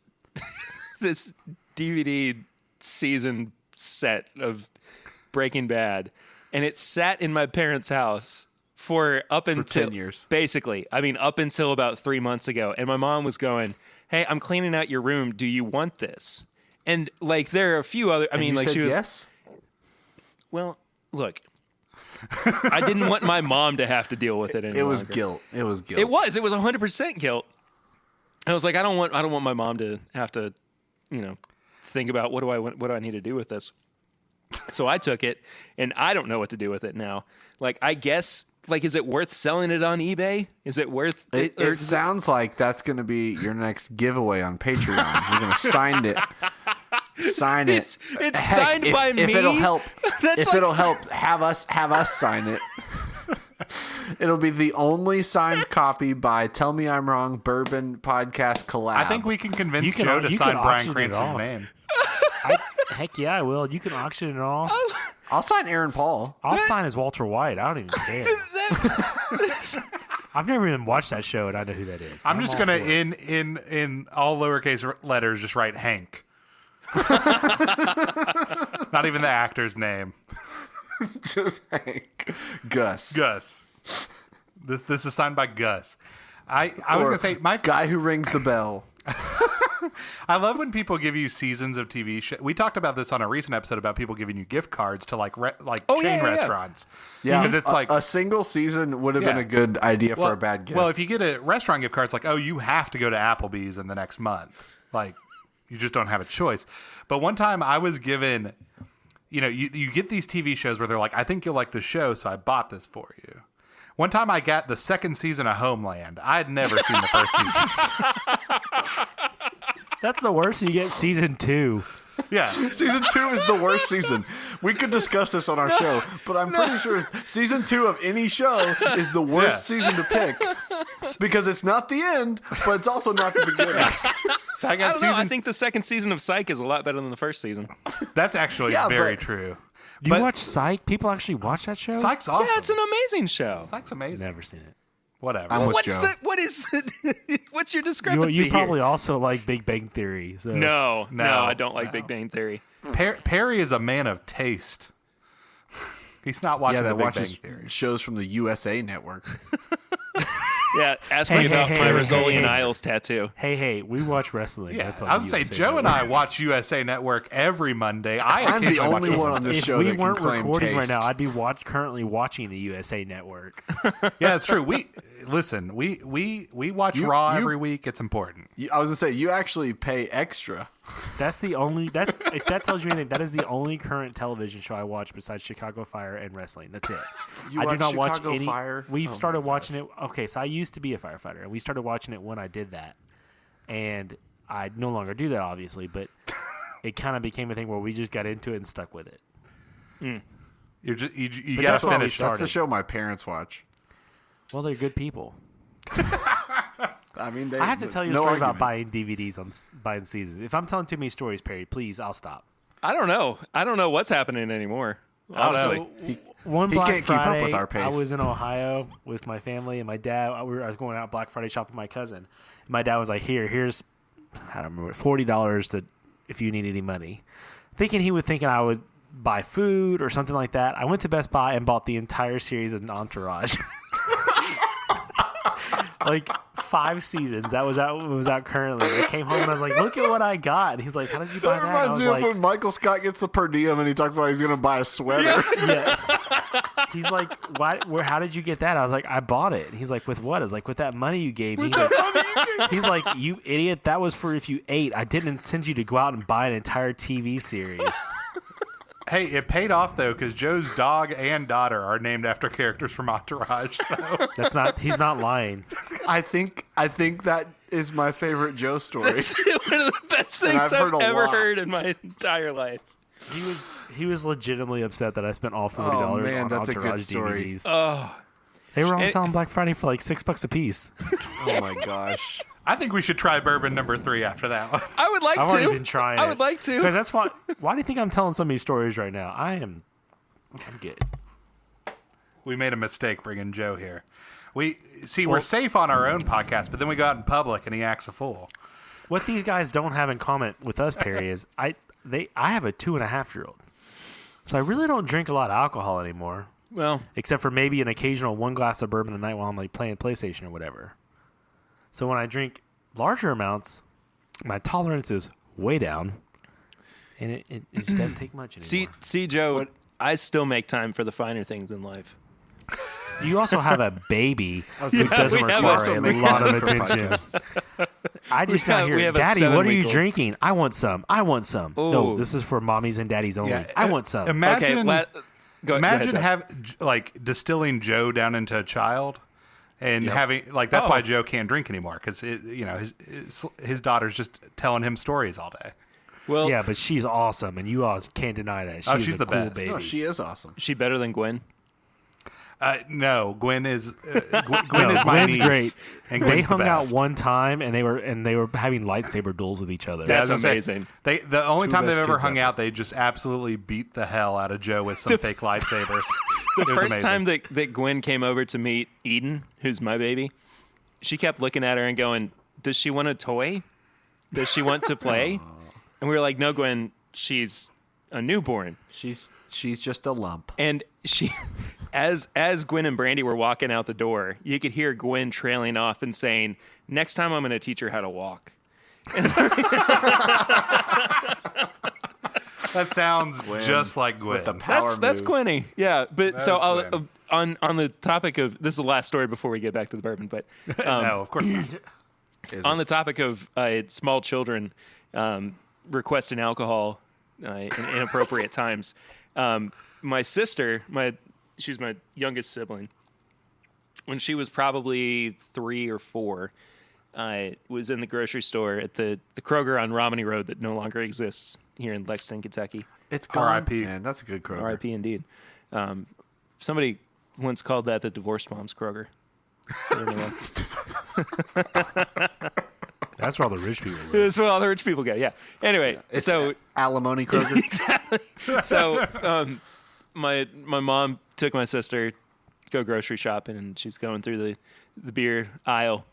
this DVD season set of Breaking Bad, and it sat in my parents' house for up until 10 years. Basically, I mean up until about 3 months ago. And my mom was going, "Hey, I'm cleaning out your room. Do you want this?" And like there are a few other. I mean, You like said she was. yes. Well, look, I didn't want my mom to have to deal with it any It was longer. guilt. It was guilt. It was 100% guilt. I was like, I don't want my mom to have to, think about what do I need to do with this. So I took it, and I don't know what to do with it now. Like, I guess, is it worth selling it on eBay? Is it worth It or- sounds like that's going to be your next giveaway on Patreon. You're going to sign it. Sign it. It's Heck, signed if, by if me. it'll help, That's if like- it'll help, have us sign it. It'll be the only signed copy by Tell Me I'm Wrong Bourbon Podcast Collab. I think we can convince You can- Joe to you sign can Bryan auction it Cranston's off. name. Heck yeah, I will. You can auction it off. I'll sign Aaron Paul. I'll sign as Walter White. I don't even care. I've never even watched that show, and I know who that is. I'm just all gonna for it. in all lowercase letters just write Hank. Not even the actor's name. Just Hank. Gus. Gus. This is signed by Gus. I was Or gonna say my guy who rings the bell. I love when people give you seasons of TV show. We talked about this on a recent episode about people giving you gift cards to chain yeah. restaurants. Yeah, because it's a single season would have been Yeah. a good idea for a bad gift. Well, if you get a restaurant gift card, it's like, oh, you have to go to Applebee's in the next month. Like, you just don't have a choice. But one time I was given, you get these TV shows where they're like, I think you'll like the show, so I bought this for you. One time I got the second season of Homeland. I had never seen the first season. That's the worst. You get season 2. Yeah. Season 2 is the worst season. We could discuss this on our show, but I'm pretty sure season 2 of any show is the worst season to pick because it's not the end, but it's also not the beginning. So I I got don't know. season. I think the second season of Psych is a lot better than the first season. That's actually Yeah, very but- true. Do you watch Psych? People actually watch that show? Psych's awesome. Yeah, it's an amazing show. Psych's amazing. Never seen it. Whatever. I'm with What's Joe. what's your You, discrepancy you probably here? also like Big Bang Theory. So. No, No, I don't like Big Bang Theory. Perry is a man of taste. He's not watching Yeah, the that Big watches Bang Theory. shows from the USA Network. Yeah, ask me about my Rizzolian hey. Isles tattoo. Hey, we watch wrestling. Yeah, That's on I was gonna say USA Joe and Network. I watch USA Network every Monday. I'm the occasionally watch only one on this If show we that can weren't claim recording right taste. now, I'd be currently watching the USA Network. Yeah, it's true. We watch Raw every week. It's important. I was gonna say you actually pay extra. That's the only. If that tells you anything, that is the only current television show I watch besides Chicago Fire and wrestling. That's it. You I do watch not watch Chicago any. Fire? We've Oh started my watching it. Okay, so I used to be a firefighter, and we started watching it when I did that, and I no longer do that, obviously. But it kind of became a thing where we just got into it and stuck with it. You But gotta that's why we finish. started. That's the show my parents watch. Well, they're good people. I mean, I have to tell you a no story argument. about buying DVDs on buying seasons. If I'm telling too many stories, Perry, please, I'll stop. I don't know what's happening anymore. Honestly, One He Black can't keep up Friday, with our pace. I was in Ohio with my family and my dad. I was going out Black Friday shopping with my cousin. My dad was like, here's I don't remember, $40 to if you need any money. Thinking I would buy food or something like that. I went to Best Buy and bought the entire series of Entourage. Like 5 seasons. That was out currently. I came home and I was like, look at what I got. And he's like, how did you buy That that? And I reminds was me like, of when Michael Scott gets the per diem and he talks about he's going to buy a sweater. yes. He's like, how did you get that? I was like, I bought it. And he's like, with what? I was like, with that money you gave me. He's like, you idiot. That was for if you ate. I didn't send you to go out and buy an entire TV series. Hey, it paid off though because Joe's dog and daughter are named after characters from Entourage. So He's not lying. I think that is my favorite Joe story. it's one of the best things I've heard I've a ever lot. heard in my entire life. He was legitimately upset that I spent all $40 Oh, man, on that's a good Entourage story. DVDs. Oh, They were on sale on Black Friday for like $6 a piece. Oh my gosh. I think we should try bourbon number 3 after that one. I would like I've to. already been trying. I would like to. Because that's why. Why do you think I'm telling so many stories right now? I'm good. We made a mistake bringing Joe here. We're safe on our own podcast, but then we go out in public and he acts a fool. What these guys don't have in common with us, Perry, is I have a 2.5-year-old, so I really don't drink a lot of alcohol anymore, Well, except for maybe an occasional 1 glass of bourbon a night while I'm like playing PlayStation or whatever. So when I drink larger amounts, my tolerance is way down, and it just doesn't take much anymore. see, Joe, I still make time for the finer things in life. You also have a baby who Yeah, doesn't we have require also a make lot of time for attention. I just We now have- hear, we have a Daddy, what are you 7-week-old. drinking? I want some. I want some. No, Ooh. this is for mommies and daddies only. I want some. Imagine, Go imagine ahead, distilling Joe down into a child, and having that's why Joe can't drink anymore because his daughter's just telling him stories all day. Well, Yeah, but she's awesome, and you all can't deny that. She's she's a the cool best. baby. No, she is awesome. she better than Gwen. No, Gwen is Gwen No, is my Gwen's niece, great. and They Gwen's the hung out best. one time, and they were having lightsaber duels with each other. Yeah, I That's was gonna say, amazing. the only Two time they've best ever kids hung ever. out, they just absolutely beat the hell out of Joe with some fake lightsabers. The It was first amazing. time that Gwen came over to meet Eden, who's my baby, she kept looking at her and going, "Does she want a toy? Does she want to play?" And we were like, "No, Gwen, she's a newborn." She's just a lump. And she, as Gwen and Brandy were walking out the door, you could hear Gwen trailing off and saying, "Next time I'm going to teach her how to walk." That sounds just like Gwen. With the power That's move. Gwenny, yeah. But so is Gwen. on the topic of this is the last story before we get back to the bourbon. But no, of course not. on the topic of small children requesting alcohol in inappropriate times, my sister, she's my youngest sibling. When she was probably 3 or 4, was in the grocery store at the Kroger on Romney Road that no longer exists here in Lexington, Kentucky. It's gone. R.I.P.. Man, that's a good Kroger. R.I.P. indeed. Somebody once called that the divorced mom's Kroger. That's where all the rich people live. That's what all the rich people get. Yeah. Anyway, It's so alimony Kroger. exactly. So my mom took my sister to go grocery shopping, and she's going through the beer aisle.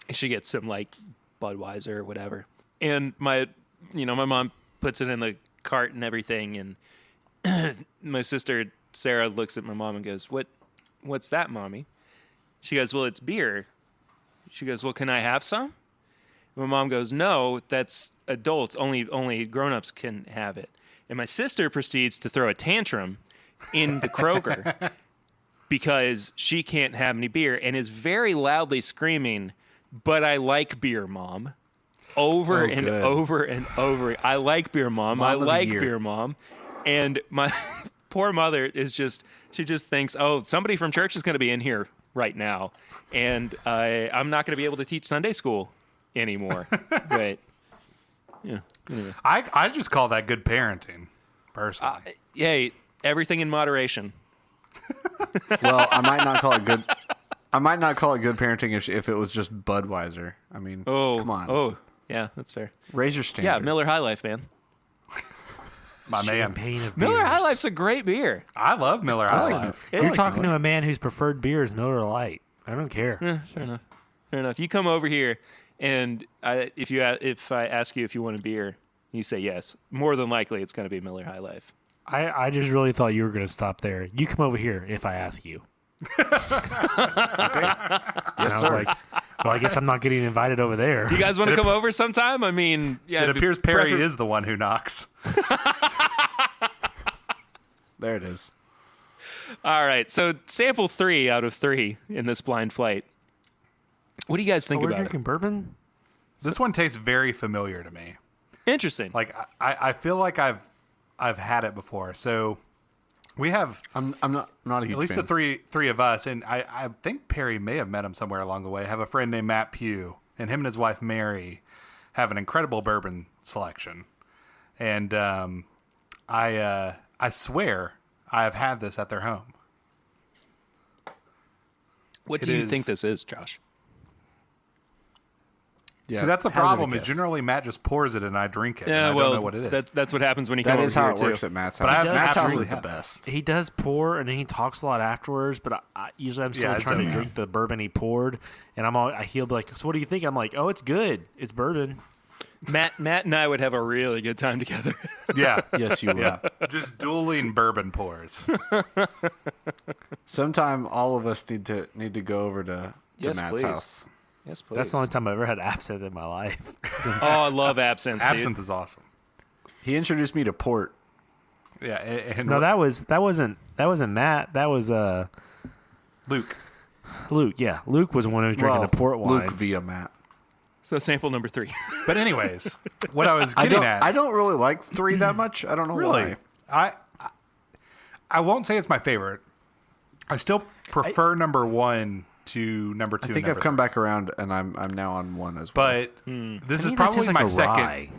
And she gets some like Budweiser or whatever, and my mom puts it in the cart and everything, and my sister Sarah looks at my mom and goes, "What's that, mommy?" She goes, well, it's beer. She goes, well, can I have some? My mom goes, no, that's adults. Only grown-ups can have it. And my sister proceeds to throw a tantrum in the Kroger because she can't have any beer and is very loudly screaming, but I like beer, Mom. Over and good. over and over. I like beer, Mom. Mom I of the like year. beer, Mom. And my poor mother is she just thinks, oh, somebody from church is going to be in here right now. And I'm not going to be able to teach Sunday school anymore. But, yeah. Anyway. I just call that good parenting, personally. Hey, everything in moderation. Well, I might not call it good. I might not call it good parenting if it was just Budweiser. I mean, come on. Oh, yeah, that's fair. Raise your standards. Yeah, Miller High Life, man. My man. Champagne of Miller beers. High Life's a great beer. I love Miller High Life. You're talking to a man whose preferred beer is Miller Lite. I don't care. Yeah, fair enough. Fair enough. You come over here, and if I ask you if you want a beer, you say yes. More than likely, it's going to be Miller High Life. I just really thought you were going to stop there. You come over here if I ask you. Yes, And I was sir. like, well, I guess I'm not getting invited over there. You guys want to come over sometime? I mean, yeah. It appears Perry is the one who knocks. There it is. All right. So sample 3 out of 3 in this blind flight. What do you guys think we're about drinking bourbon? This one tastes very familiar to me. it? Interesting. Like I feel like I've had it before. So we have I'm not a huge at least fan. the three of us, and I think Perry may have met him somewhere along the way. Have a friend named Matt Pugh, and him and his wife Mary have an incredible bourbon selection. And I swear I have had this at their home. What it do you is- think this is, Josh? Yeah, So that's the hazard a problem. Is guess. generally Matt just pours it and I drink it. and Yeah, I well, don't know what it is. That's what happens when you That come is over how here it too. works at Matt's house. But I've Matt's house absolutely is the had best. He does pour, and then he talks a lot afterwards. But usually I'm still Yeah, it's trying to okay. drink the bourbon he poured, and he'll be like, "So what do you think?" I'm like, "Oh, it's good. It's bourbon." Matt and I would have a really good time together. Yeah. Yes, you will. Yeah. Just dueling bourbon pours. Sometime all of us need to go over to Yes, Matt's please. house. Yes, please. That's the only time I've ever had absinthe in my life. Oh, I love absinthe. dude. Absinthe is awesome. He introduced me to port. Yeah. And No, that wasn't Matt. That was Luke. Luke. Yeah, Luke was the one who was drinking the port wine. Luke via Matt. So sample number 3. But anyways, what I was I getting don't. at. I don't really like 3 that much. I don't know really. why. I won't say it's my favorite. I still prefer number 1 to number 2. I think and I've number come 3. back around, and I'm now on 1 as well. But this To is me, that probably tastes like my a second. rye.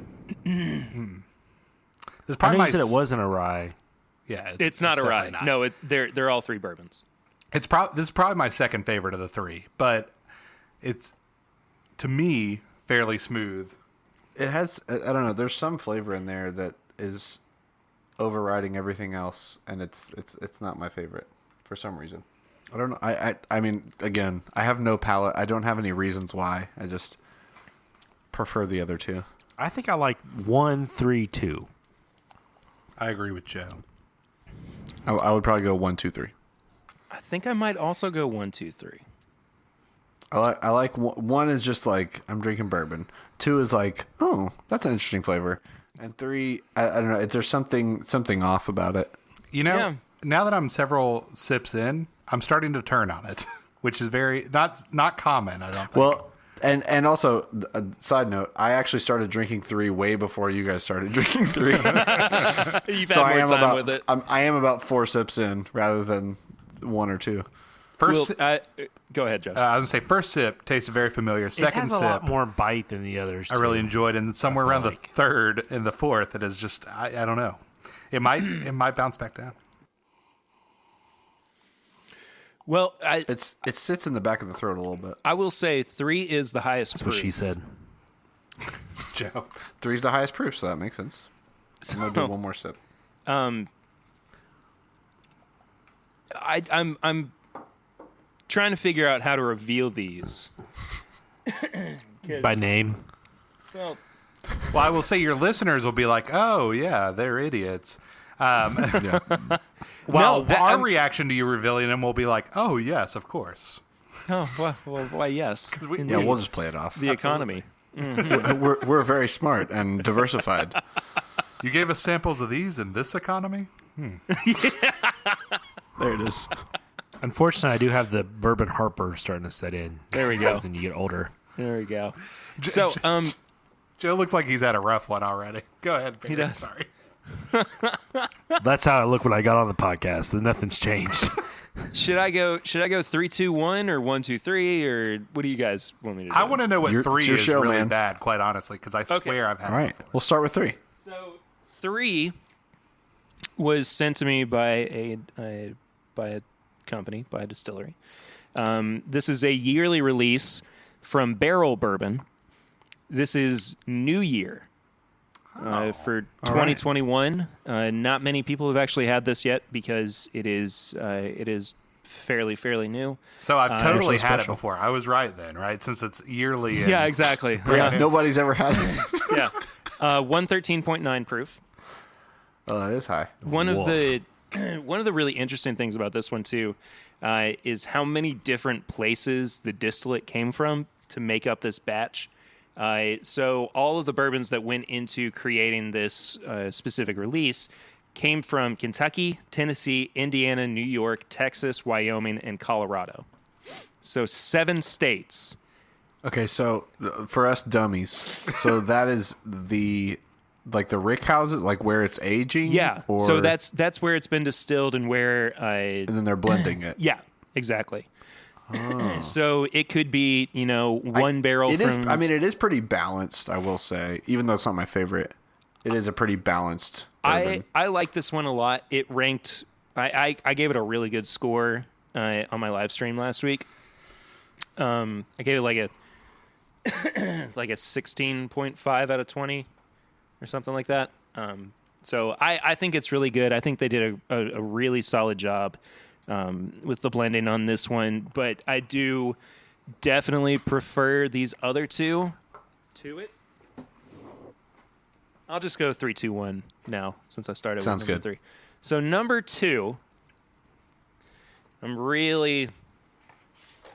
This is I probably know my you said it s- wasn't a rye. Yeah, It's not a rye. definitely not. No, they're all 3 bourbons. This is probably my second favorite of the 3, but it's to me fairly smooth. it has. I don't know. There's some flavor in there that is overriding everything else, and it's not my favorite for some reason. I don't know. I mean, again, I have no palate. I don't have any reasons why. I just prefer the other 2. I think I like 1, 3, 2. I agree with Joe. I would probably go 1, 2, 3. I think I might also go 1, 2, 3. I like 1 is just like I'm drinking bourbon. 2 is like, oh, that's an interesting flavor. And 3, I don't know. There's something off about it. You know, Yeah. now that I'm several sips in, I'm starting to turn on it, which is very not common. I don't think. Well, and also, a side note, I actually started drinking 3 way before you guys started drinking 3. You've So had more time about with it. I am about 4 sips in rather than 1 or 2. first, Go ahead, Josh. I was gonna say first sip tasted very familiar. It Second has a sip, lot more bite than the others. I really too. enjoyed, and somewhere feel around the like. third and the fourth, it is just I don't know. It might bounce back down. well, It sits in the back of the throat a little bit. I will say 3 is the highest That's proof. what she said. Joe, 3 is the highest proof, so that makes sense. I'm gonna do 1 more sip. I'm trying to figure out how to reveal these. By name. Well, well, I will say your listeners will be like, "Oh yeah, they're idiots." Yeah. While No, that- our I'm- reaction to you revealing them will be like, "Oh yes, of course." Oh, why yes. we- Yeah, we'll just play it off. The economy. We're very smart and diversified. You gave us samples of these in this economy? There it is. Unfortunately, I do have the bourbon Harper starting to set in. There we go. When you get older. There we go. So, Joe looks like he's had a rough one already. Go ahead, Barry. He does. Sorry. That's how I look when I got on the podcast, and nothing's changed. should I go 3, 2, 1 or 1, 2, 3 or what do you guys want me to do? I want to know what It's 3 your is show, really man. bad, quite honestly, because I swear I've had All right, we'll start with 3. So 3 was sent to me by a company, by a distillery. This is a yearly release from Barrel Bourbon. This is New Year for 2021. Not many people have actually had this yet because it is fairly new. So I've totally actually had it special. before. I was right then, right? Since it's yearly. And Yeah, exactly. Yeah, nobody's ever had it. Yeah, 113.9 proof. Oh, that is high. One of the really interesting things about this one too is how many different places the distillate came from to make up this batch. So all of the bourbons that went into creating this specific release came from Kentucky, Tennessee, Indiana, New York, Texas, Wyoming, and Colorado. So 7 states. Okay, so for us dummies, so that is the rick houses, like where it's aging. Yeah. Or, So that's where it's been distilled and where and then they're blending it. yeah, exactly. So it could be, one barrel It from is. I mean, it is pretty balanced. I will say, even though it's not my favorite, it is a pretty balanced bourbon. I like this one a lot. It ranked. I gave it a really good score on my live stream last week. I gave it like a 16.5 out of 20 or something like that. So I think it's really good. I think they did a really solid job with the blending on this one. But I do definitely prefer these other two to it. I'll just go 3, 2, 1 now since I started Sounds with number good. 3. So number 2, I'm really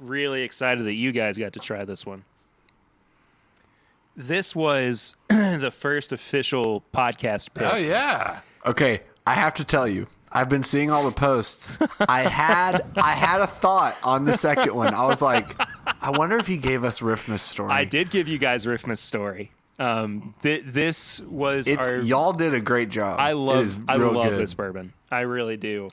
excited that you guys got to try this one. This was the first official podcast pick. Oh, yeah. Okay, I have to tell you, I've been seeing all the posts. I had a thought on the second one. I was like, I wonder if he gave us Riffmass story. I did give you guys Riffmass story. This was y'all did a great job. I It love is real good. this bourbon. I really do.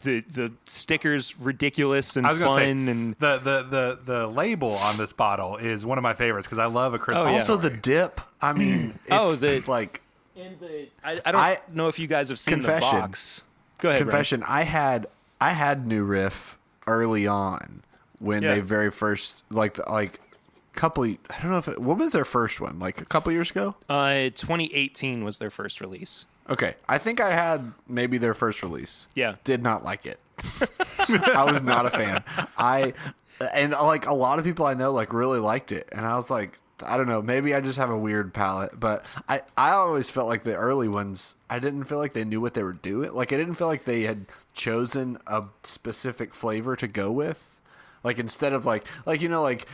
The sticker's ridiculous and I was going to say, fun and the label on this bottle is one of my favorites because I love a Christmas Oh, yeah. Also, the story. dip. I mean, it's like and I don't know if you guys have seen Confession. the box. Go ahead, confession. I had New Riff early on when Yeah. they very first like couple. I don't know if what was their first one, like a couple years ago. Brian. 2018 was their first release. Okay, I think I had maybe their first release. Yeah. Did not like it. I was not a fan. And like a lot of people I know like really liked it, and I was like, I don't know, maybe I just have a weird palate, but I always felt like the early ones, I didn't feel like they knew what they were doing. Like I didn't feel like they had chosen a specific flavor to go with. Like instead of like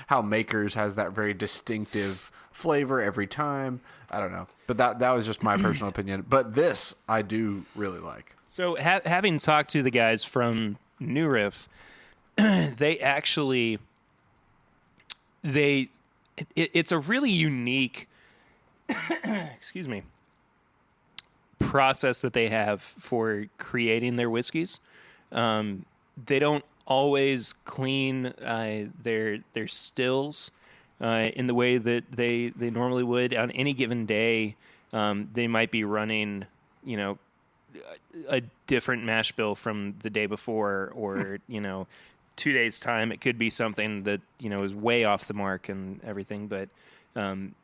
how Makers has that very distinctive flavor every time. I don't know, but that was just my personal opinion. But this I do really like. So having talked to the guys from New Riff, they actually it's a really unique excuse me process that they have for creating their whiskeys. They don't always clean their stills in the way that they normally would on any given day. They might be running, a different mash bill from the day before, or 2 days time. It could be something that is way off the mark and everything. But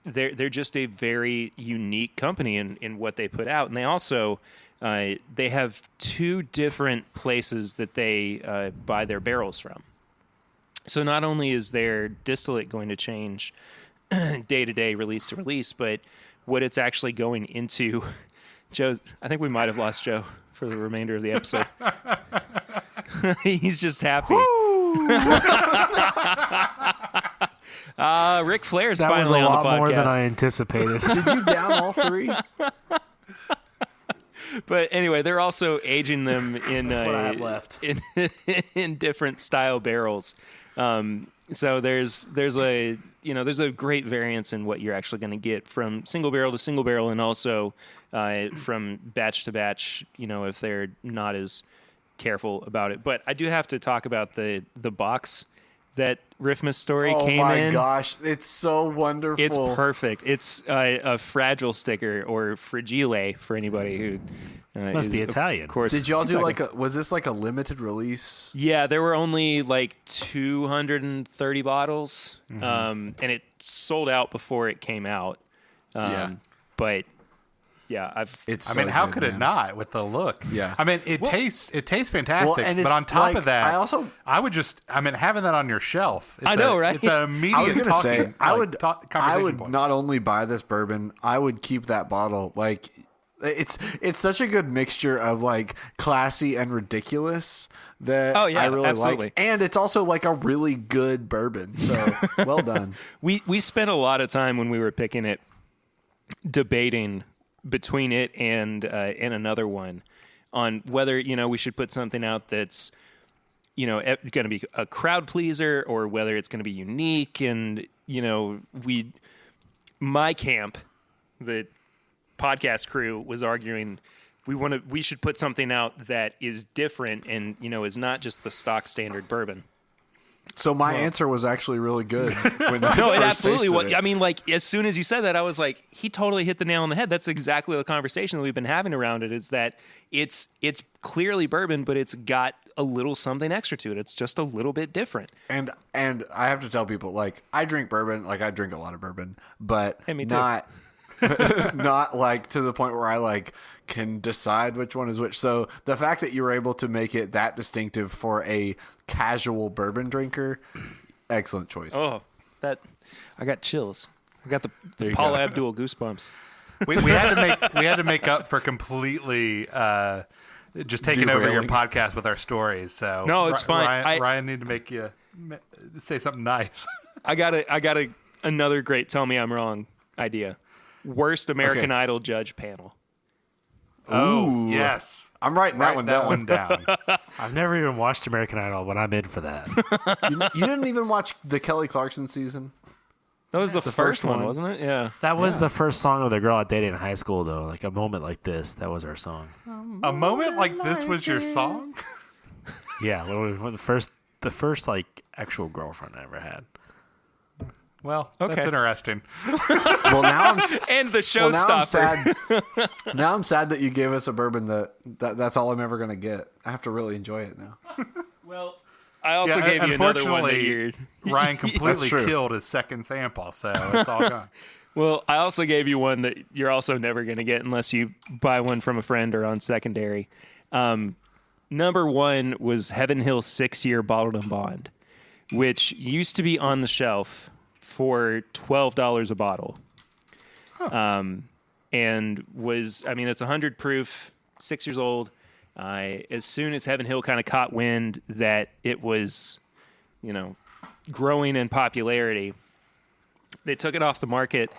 they're just a very unique company in what they put out, and they also they have 2 different places that they buy their barrels from. So not only is their distillate going to change day to day, release to release, but what it's actually going into. Joe, I think we might have lost Joe for the remainder of the episode. He's just happy. Woo! Ric Flair's That was a finally on the lot more than podcast. I anticipated. Did you down all three? But anyway, they're also aging them in That's what I have left. in different style barrels. So there's a great variance in what you're actually going to get from single barrel to single barrel, and also from batch to batch. If they're not as careful about it. But I do have to talk about the box that Riffmass story came in. Oh my gosh, it's so wonderful. It's perfect. It's a fragile sticker, or fragile for anybody who Must be Italian. Of course. Did y'all do Exactly. was this like a limited release? Yeah, there were only like 230 bottles, and it sold out before it came out. Yeah. But yeah, I mean, how could it not with the look? Yeah. I mean, it tastes fantastic. Well, and but it's on top like, of that, I would just, having that on your shelf. It's I know, right? It's an immediate. I was gonna say, I would conversation point. not only buy this bourbon, I would keep that bottle. Like, it's such a good mixture of like classy and ridiculous that Oh, yeah, I really absolutely. like, and it's also like a really good bourbon. So well done. we spent a lot of time when we were picking it debating between it and another one on whether we should put something out that's going to be a crowd pleaser or whether it's going to be unique. And my camp, the podcast crew, was arguing we should put something out that is different and is not just the stock standard bourbon. So my answer was actually really good. When No, I it first absolutely tasted was. it. I mean, like, as soon as you said that, I was like, he totally hit the nail on the head. That's exactly the conversation that we've been having around it, is that it's clearly bourbon, but it's got a little something extra to it. It's just a little bit different. And I have to tell people, like, I drink bourbon, like I drink a lot of bourbon, but Hey, me too. not not like to the point where I like can decide which one is which. So the fact that you were able to make it that distinctive for a casual bourbon drinker, excellent choice. Oh, I got chills. I got the you Paula go. Abdul goosebumps. we had to make up for completely just taking over your Derailing. podcast with our stories. So No, it's fine. Ryan need to make you say something nice. I got another great tell me I'm wrong idea. Worst American Okay. Idol judge panel. Oh Ooh. yes, I'm writing that one down. down. I've never even watched American Idol, but I'm in for that. You didn't even watch the Kelly Clarkson season? That was the first first one, one. wasn't it? Yeah. That was the first song of the girl I dated in high school, though. Like a moment like this, that was our song. A moment like this was your song. Yeah, when the first like actual girlfriend I ever had. Well, Okay. that's interesting. Well, now I'm And the well, now I'm showstopper. sad. Now I'm sad that you gave us a bourbon that's all I'm ever gonna get. I have to really enjoy it now. Well, I also Yeah, gave you another one that unfortunately, you're. Ryan completely true. killed his second sample, so it's all gone. Well, I also gave you one that you're also never going to get unless you buy one from a friend or on secondary. Number one was Heaven Hill 6-year Bottled and Bond, which used to be on the shelf for $12 a bottle. And was, I mean, it's 100 proof, 6 years old. As soon as Heaven Hill kind of caught wind that it was, growing in popularity, they took it off the market,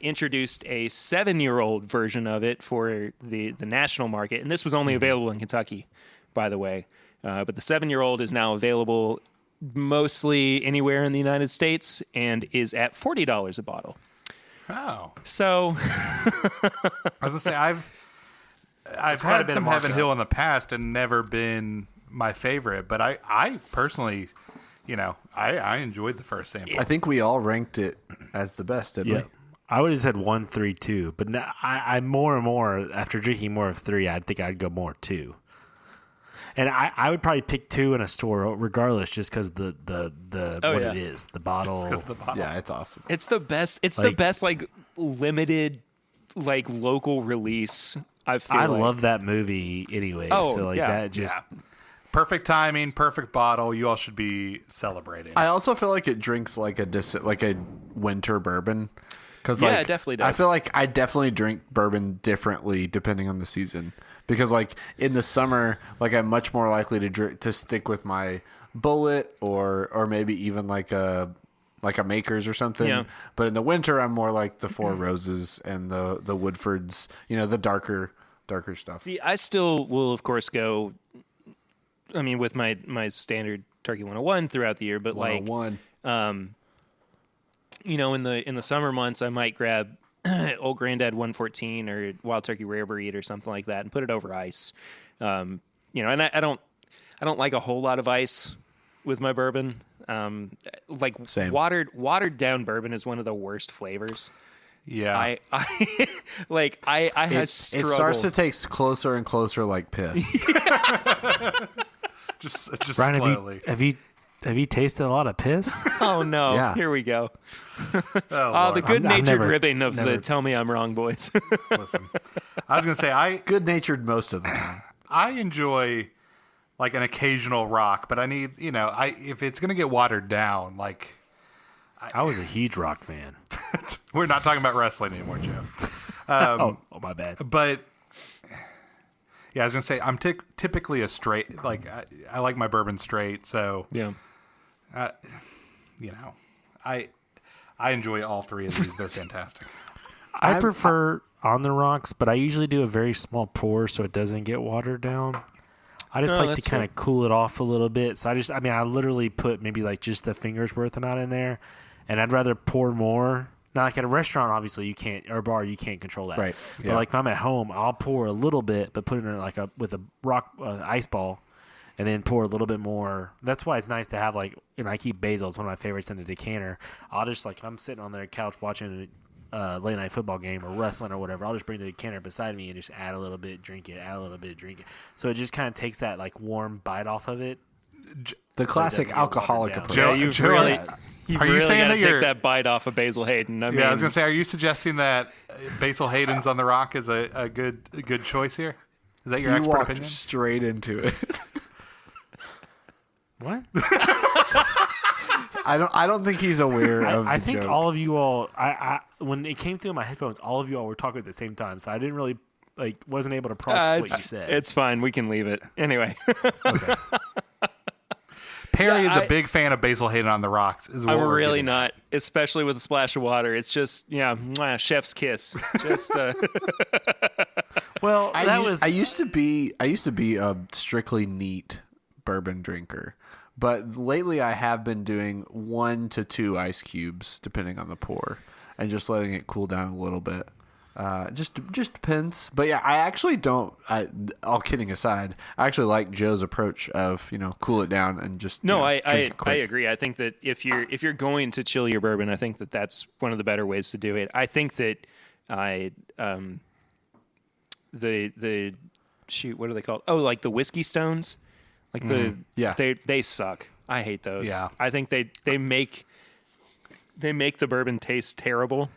introduced a 7-year-old version of it for the national market. And this was only available in Kentucky, by the way. But the 7-year-old is now available mostly anywhere in the United States and is at $40 a bottle. Oh, So I was gonna say I've quite a had bit some of Heaven markup. Hill in the past and never been my favorite, but I personally, I enjoyed the first sample. I think we all ranked it as the best, didn't Yeah. we? I would have said 1, 3, 2, but now I more and more after drinking more of 3, I think I'd go more 2. And I would probably pick 2 in a store regardless, just because the Oh, what yeah. it is, the bottle. Because the bottle. Yeah, it's awesome. it's the best. It's the best, like, limited, like, local release. I feel I like. love that movie anyway. Oh, so like yeah. that just Yeah. Perfect timing, perfect bottle. You all should be celebrating. I also feel like it drinks like a winter bourbon. Cause Yeah, it definitely does. I feel like I definitely drink bourbon differently depending on the season. Because like in the summer, like I'm much more likely to stick with my Bullet or maybe even like a Makers or something. Yeah. But in the winter, I'm more like the Four Roses and the Woodfords. The darker stuff. See, I still will, of course, go. I mean, with my standard Turkey 101 throughout the year, but like 101. in the summer months, I might grab Old Granddad 114 or Wild Turkey Rare Breed or something like that and put it over ice. And I don't like a whole lot of ice with my bourbon. Like Same. watered down bourbon is one of the worst flavors. Yeah. I have It struggled. starts to taste closer and closer like piss. just Brian, slowly. have you tasted a lot of piss? Oh no! Yeah. Here we go. Oh, The Lord. good-natured never- ribbing of the never- "Tell me I'm wrong" boys. Listen, I was gonna say Good-natured most of the time. I enjoy like an occasional rock, but I need if it's gonna get watered down, like I was a huge rock fan. we're not talking about wrestling anymore, Joe. Oh, my bad. But yeah, I was gonna say I'm typically a straight. Like I like my bourbon straight, so Yeah. I enjoy all three of these. They're fantastic. I prefer on the rocks, but I usually do a very small pour so it doesn't get watered down. I just No, like to that's kind of cool it off a little bit. So I literally put maybe like just a finger's worth amount in there, and I'd rather pour more. Now, like at a restaurant, obviously you can't, or a bar, you can't control that. Right, But yeah. like if I'm at home, I'll pour a little bit, but put it in like with a rock ice ball, and then pour a little bit more. That's why it's nice to have like, I keep basil. It's one of my favorites in a decanter. I'll just like, if I'm sitting on their couch watching a late night football game or wrestling or whatever, I'll just bring the decanter beside me and just add a little bit, drink it, add a little bit, drink it. So it just kind of takes that like warm bite off of it. The classic doesn't get alcoholic watered down. approach. Joe, You've Joe, really, are you've you really saying gotta that you're- take that bite off of Basil Hayden? I mean, I was gonna say, are you suggesting that Basil Hayden's on the Rock is a good choice here? Is that your You expert walked opinion? straight into it. What? I don't think he's aware of I the think joke. all of you all, when it came through my headphones, all of you all were talking at the same time, so I didn't really wasn't able to process what you said. it's fine. We can leave it anyway. Perry Yeah, is a big fan of Basil Hayden on the Rocks. Is what I'm we're really getting not, especially with a splash of water. It's just mwah, chef's kiss. Just well, I used to be a strictly neat bourbon drinker, but lately I have been doing 1 to 2 ice cubes depending on the pour, and just letting it cool down a little bit. Just depends. But yeah, I actually don't. All kidding aside, I actually like Joe's approach of cool it down and just no. drink I it quick. agree. I think that if you're going to chill your bourbon, I think that that's one of the better ways to do it. I think that the shoot, what are they called? Oh, like the whiskey stones, like Yeah. they suck. I hate those. Yeah. I think they make the bourbon taste terrible.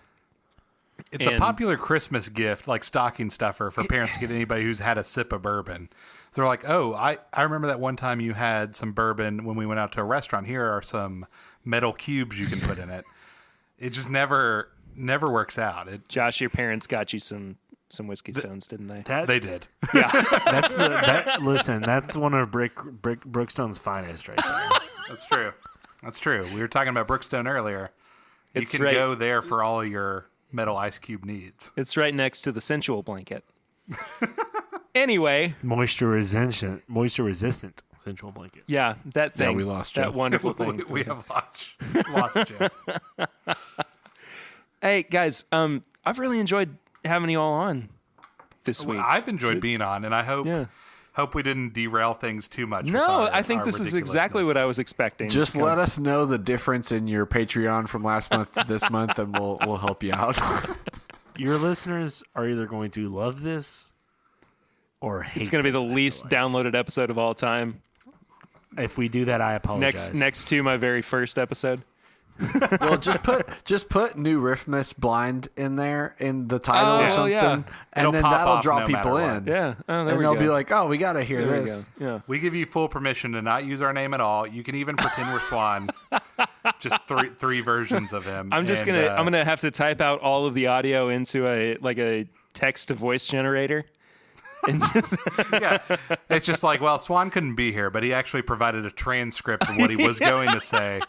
It's a And- popular Christmas gift, like stocking stuffer for parents to get anybody who's had a sip of bourbon. They're like, oh, I remember that one time you had some bourbon when we went out to a restaurant. Here are some metal cubes you can put in it. It just never works out. Josh, your parents got you some whiskey stones, didn't they? They did. Listen, that's one of Brookstone's finest right there. That's true. We were talking about Brookstone earlier. You It's can right. go there for all your metal ice cube needs. It's right next to the sensual blanket. Anyway, Moisture resistant sensual blanket. yeah, that thing. we lost that Joe. wonderful thing. we have lots Jim. Hey guys, I've really enjoyed having you all on this week. I've enjoyed being on, and I hope we didn't derail things too much. with No, our- I think our this is exactly what I was expecting. Just let us know the difference in your Patreon from last month to this month, and we'll help you out. Your listeners are either going to love this or hate It's going to be this, the I feel least like. downloaded episode of all time. If we do that, I apologize. Next to my very first episode. Well, just put new Riffmass blind in there in the title Oh, or something, yeah. It'll and then pop that'll off draw no people matter in. what. Yeah. Oh, there And we they'll go. be like, "Oh, we got to hear there we this." go. Yeah. We give you full permission to not use our name at all. You can even pretend we're Swan. Just three versions of him. I'm just And, I'm gonna have to type out all of the audio into a text to voice generator. And just, Yeah, it's just like, well, Swan couldn't be here, but he actually provided a transcript of what he was going to say.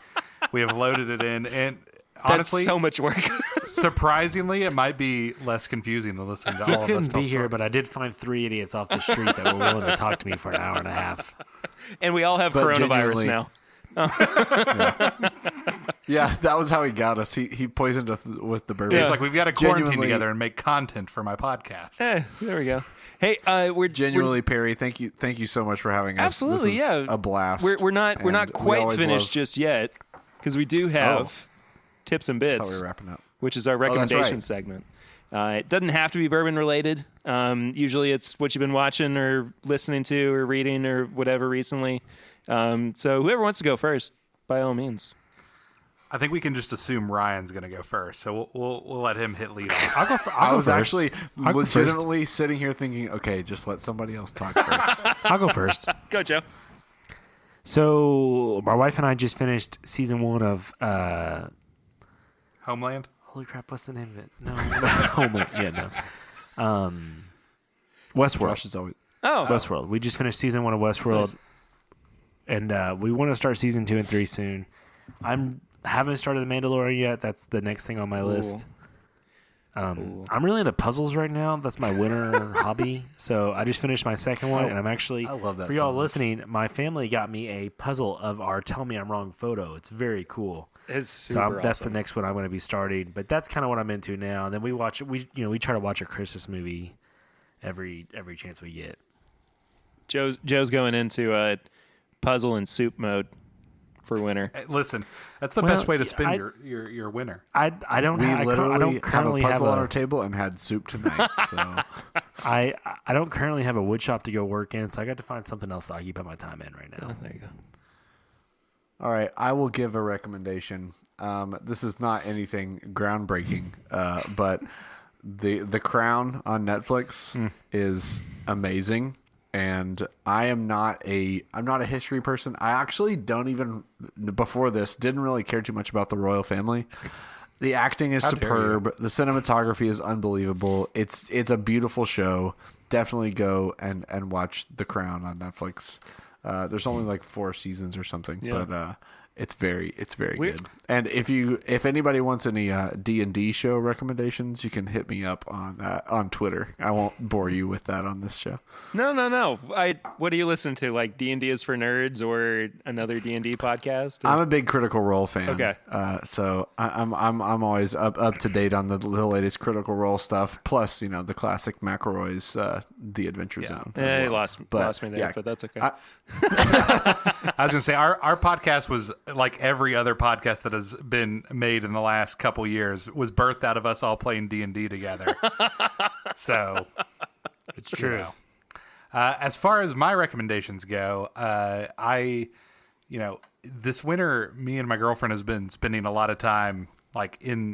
We have loaded it in, and honestly, that's so much work. surprisingly, it might be less confusing than listening to He all of us couldn't tell be here, stories. but I did find 3 idiots off the street that were willing to talk to me for an hour and a half. And we all have But coronavirus genuinely- now. Yeah, that was how he got us. He poisoned us with the bourbon. It's like, we've got to quarantine Genuinely- together and make content for my podcast. There we go. Hey, we're Genuinely, Perry, thank you so much for having us. Absolutely, This is yeah. a blast. We're not And we quite always finished love- just yet because we do have tips and I thought bits, we were wrapping up. which is our that's recommendation right. segment. It doesn't have to be bourbon related. Usually, it's what you've been watching or listening to or reading or whatever recently. So whoever wants to go first, by all means. I think we can just assume Ryan's going to go first, so we'll let him hit lead on. I'll go. I was first. actually I'll go first. legitimately sitting here thinking, okay, just let somebody else talk first. I'll go first. Go, Joe. So my wife and I just finished season 1 of Homeland. holy crap, what's the name of it? No, Homeland. Yeah, no. Westworld. Josh is always Westworld. We just finished season 1 of Westworld, and we want to start season 2 and 3 soon. Haven't started The Mandalorian yet. That's the next thing on my list. I'm really into puzzles right now. That's my winter hobby. So I just finished my second one, and I'm actually, I love that for y'all so much. listening, my family got me a puzzle of our Tell Me I'm Wrong photo. It's very cool. It's So super that's the awesome. next one I'm going to be starting. But that's kind of what I'm into now. And then we try to watch a Christmas movie every chance we get. Joe's going into puzzle and soup mode for winter. Hey, listen, that's the Well, best way to spend I- your winter. I don't we I literally don't have a currently puzzle have on our table and had soup tonight. So I don't currently have a wood shop to go work in, so I got to find something else to occupy my time in right now. There you go. all right, I will give a recommendation. This is not anything groundbreaking, but the Crown on Netflix is amazing. And I'm not a history person. I actually don't even, before this, didn't really care too much about the royal family. The acting is How dare superb. The cinematography is unbelievable. It's a beautiful show. Definitely go and watch The Crown on Netflix. There's only like 4 seasons or something, Yeah. but it's very We're- good. And if anybody wants any D&D show recommendations, you can hit me up on Twitter. I won't bore you with that on this show. No. What do you listen to? Like D&D is for nerds or another D&D podcast? I'm a big Critical Role fan. Okay. So I'm always up to date on the latest Critical Role stuff. Plus, the classic McElroy's The Adventure Zone. as You well. lost me there, yeah, but that's okay. I was going to say, our podcast was like every other podcast that has been made in the last couple years, was birthed out of us all playing D&D together. So It's true. as far as my recommendations go, this winter, me and my girlfriend has been spending a lot of time I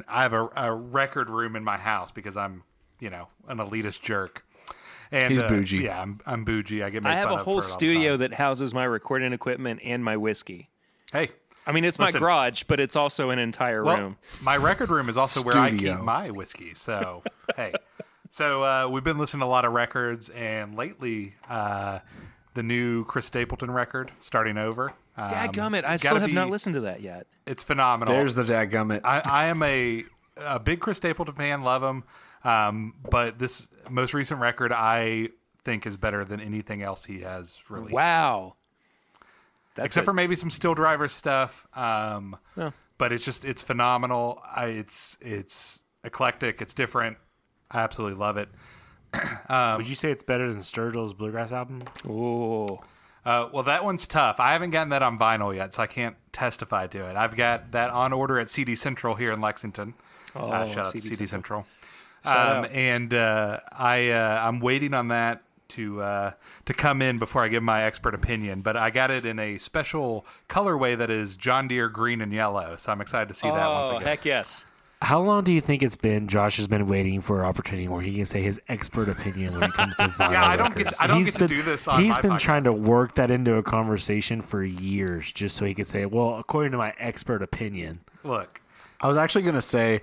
have a record room in my house because I'm, an elitist jerk. And He's bougie. Yeah, I'm bougie. I get made I have fun a of whole for it all the studio time. that houses my recording equipment and my whiskey. Hey, I mean, it's Listen. my garage, but it's also an entire well, room. my record room is also where I Studio. keep my whiskey. So, hey. So we've been listening to a lot of records, and lately the new Chris Stapleton record, Starting Over. Dadgummit, I still have not listened to that yet. It's phenomenal. There's the dadgummit. I am a big Chris Stapleton fan, love him. But this most recent record I think is better than anything else he has released. Wow. Except for maybe some Steel Driver stuff. But it's phenomenal. It's eclectic. It's different. I absolutely love it. Would you say it's better than Sturgill's Bluegrass album? Ooh. Well, that one's tough. I haven't gotten that on vinyl yet, so I can't testify to it. I've got that on order at CD Central here in Lexington. Shout out to CD Central. out. And I'm waiting on that to come in before I give my expert opinion. But I got it in a special colorway that is John Deere green and yellow, so I'm excited to see that once I Oh, get it. heck yes. How long do you think it's been Josh has been waiting for an opportunity where he can say his expert opinion when it comes to vinyl Yeah, I don't records? get to do this on He's my been podcast. trying to work that into a conversation for years just so he could say, well, according to my expert opinion. Look, I was actually going to say,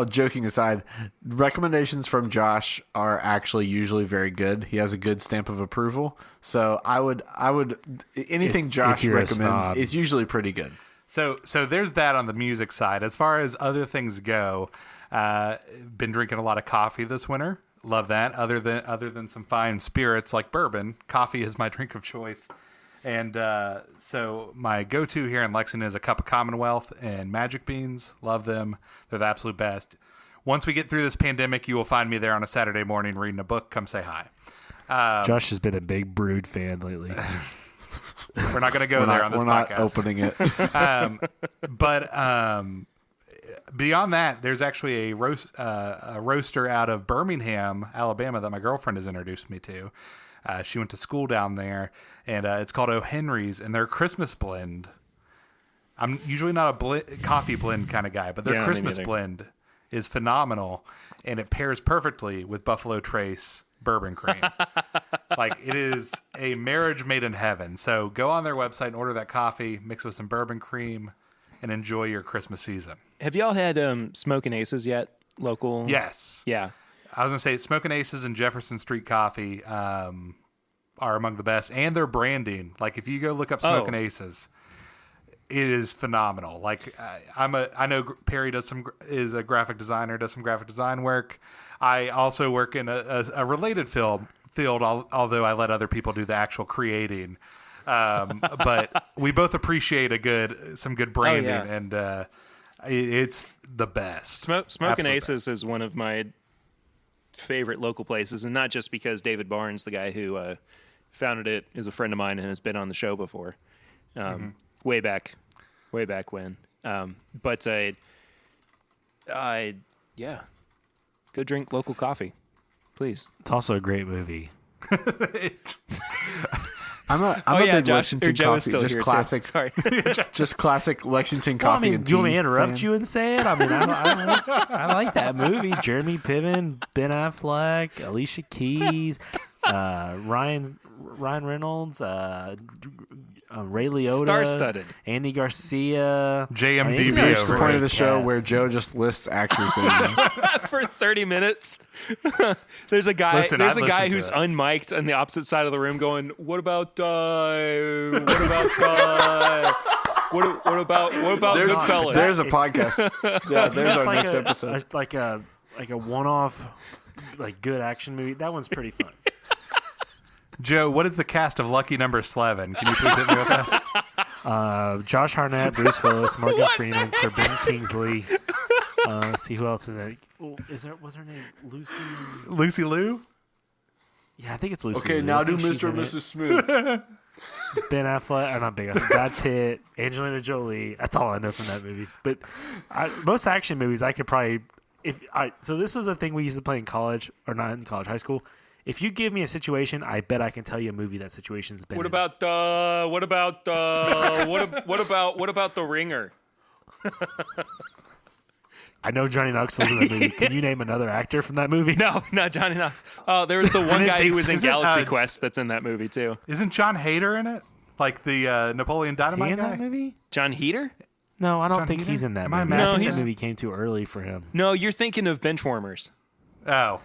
joking aside, recommendations from Josh are actually usually very good. He has a good stamp of approval. So I would anything Josh you're a recommends snob. is usually pretty good. So there's that on the music side. As far as other things go, been drinking a lot of coffee this winter. Love that. Other than some fine spirits like bourbon, coffee is my drink of choice. And so my go-to here in Lexington is a cup of Commonwealth and Magic Beans. Love them. They're the absolute best. Once we get through this pandemic, you will find me there on a Saturday morning reading a book. Come say hi. Josh has been a big Brood fan lately. We're not going to go there on this We're podcast. not opening it. But beyond that, there's actually a roaster out of Birmingham, Alabama that my girlfriend has introduced me to. She went to school down there, and it's called O. Henry's, and their Christmas blend. I'm usually not a coffee blend kind of guy, but their Yeah, me Christmas neither. blend is phenomenal, and it pairs perfectly with Buffalo Trace bourbon cream. Like, it is a marriage made in heaven. So go on their website and order that coffee, mix with some bourbon cream, and enjoy your Christmas season. Have y'all had Smokin' Aces yet? Local? Yes. Yeah. I was going to say Smokin' Aces and Jefferson Street Coffee are among the best. And their branding. Like, if you go look up Smokin' Aces, it is phenomenal. Like, I know Perry is a graphic designer, does some graphic design work. I also work in a related field, although I let other people do the actual creating. But we both appreciate some good branding, yeah. and it's the best. Smokin' Absolute Aces is one of my favorite local places, and not just because David Barnes, the guy who founded it, is a friend of mine and has been on the show before, way back when. But yeah, go drink local coffee, please. It's also a great movie. I'm a big Josh, Lexington or Joe is coffee, still just here classic, too. Sorry. just classic Lexington Well, I coffee. mean, and do you want me tea to interrupt fan. you and say it? I mean, I like that movie. Jeremy Piven, Ben Affleck, Alicia Keys, Ryan Reynolds, Ray Liotta, Star-studded. Andy Garcia, JMDB it's a over It's the point here. of the show Yes. where Joe just lists actors' names. For 30 minutes. There's a guy. Listen, there's I'd a guy listen who's to it. unmiked on the opposite side of the room, going, "What about what about Goodfellas?" There's a podcast. Yeah, there's Just our like next episode. like a one-off, like good action movie. That one's pretty fun. Joe, what is the cast of Lucky Number 11? Can you please hit me with that? Josh Hartnett, Bruce Willis, Morgan Freeman, Sir Ben Kingsley. Let's see who else is in it. What's her name? Lucy. Lucy Liu? Yeah, I think it's Lucy. Okay, Liu. now I do think she's Mr. in and it. Mrs. Smith. Ben Affleck, or not Ben Affleck, That's Hit, Angelina Jolie. That's all I know from that movie. But most action movies, I could probably so this was a thing we used to play in college, or not in college, high school. If you give me a situation, I bet I can tell you a movie that situation's been. What in. about The Ringer? I know Johnny Knoxville's in that movie. Can you name another actor from that movie? No, not Johnny Knox. Oh, there was the one guy who was in Isn't, Galaxy Quest that's in that movie too. Isn't John Hader in it? Like the Napoleon Is he Dynamite in guy? that movie? John Heater? No, I don't John think Heater? he's in that Am I movie. I imagining think that? that movie came too early for him. No, you're thinking of Benchwarmers, Oh.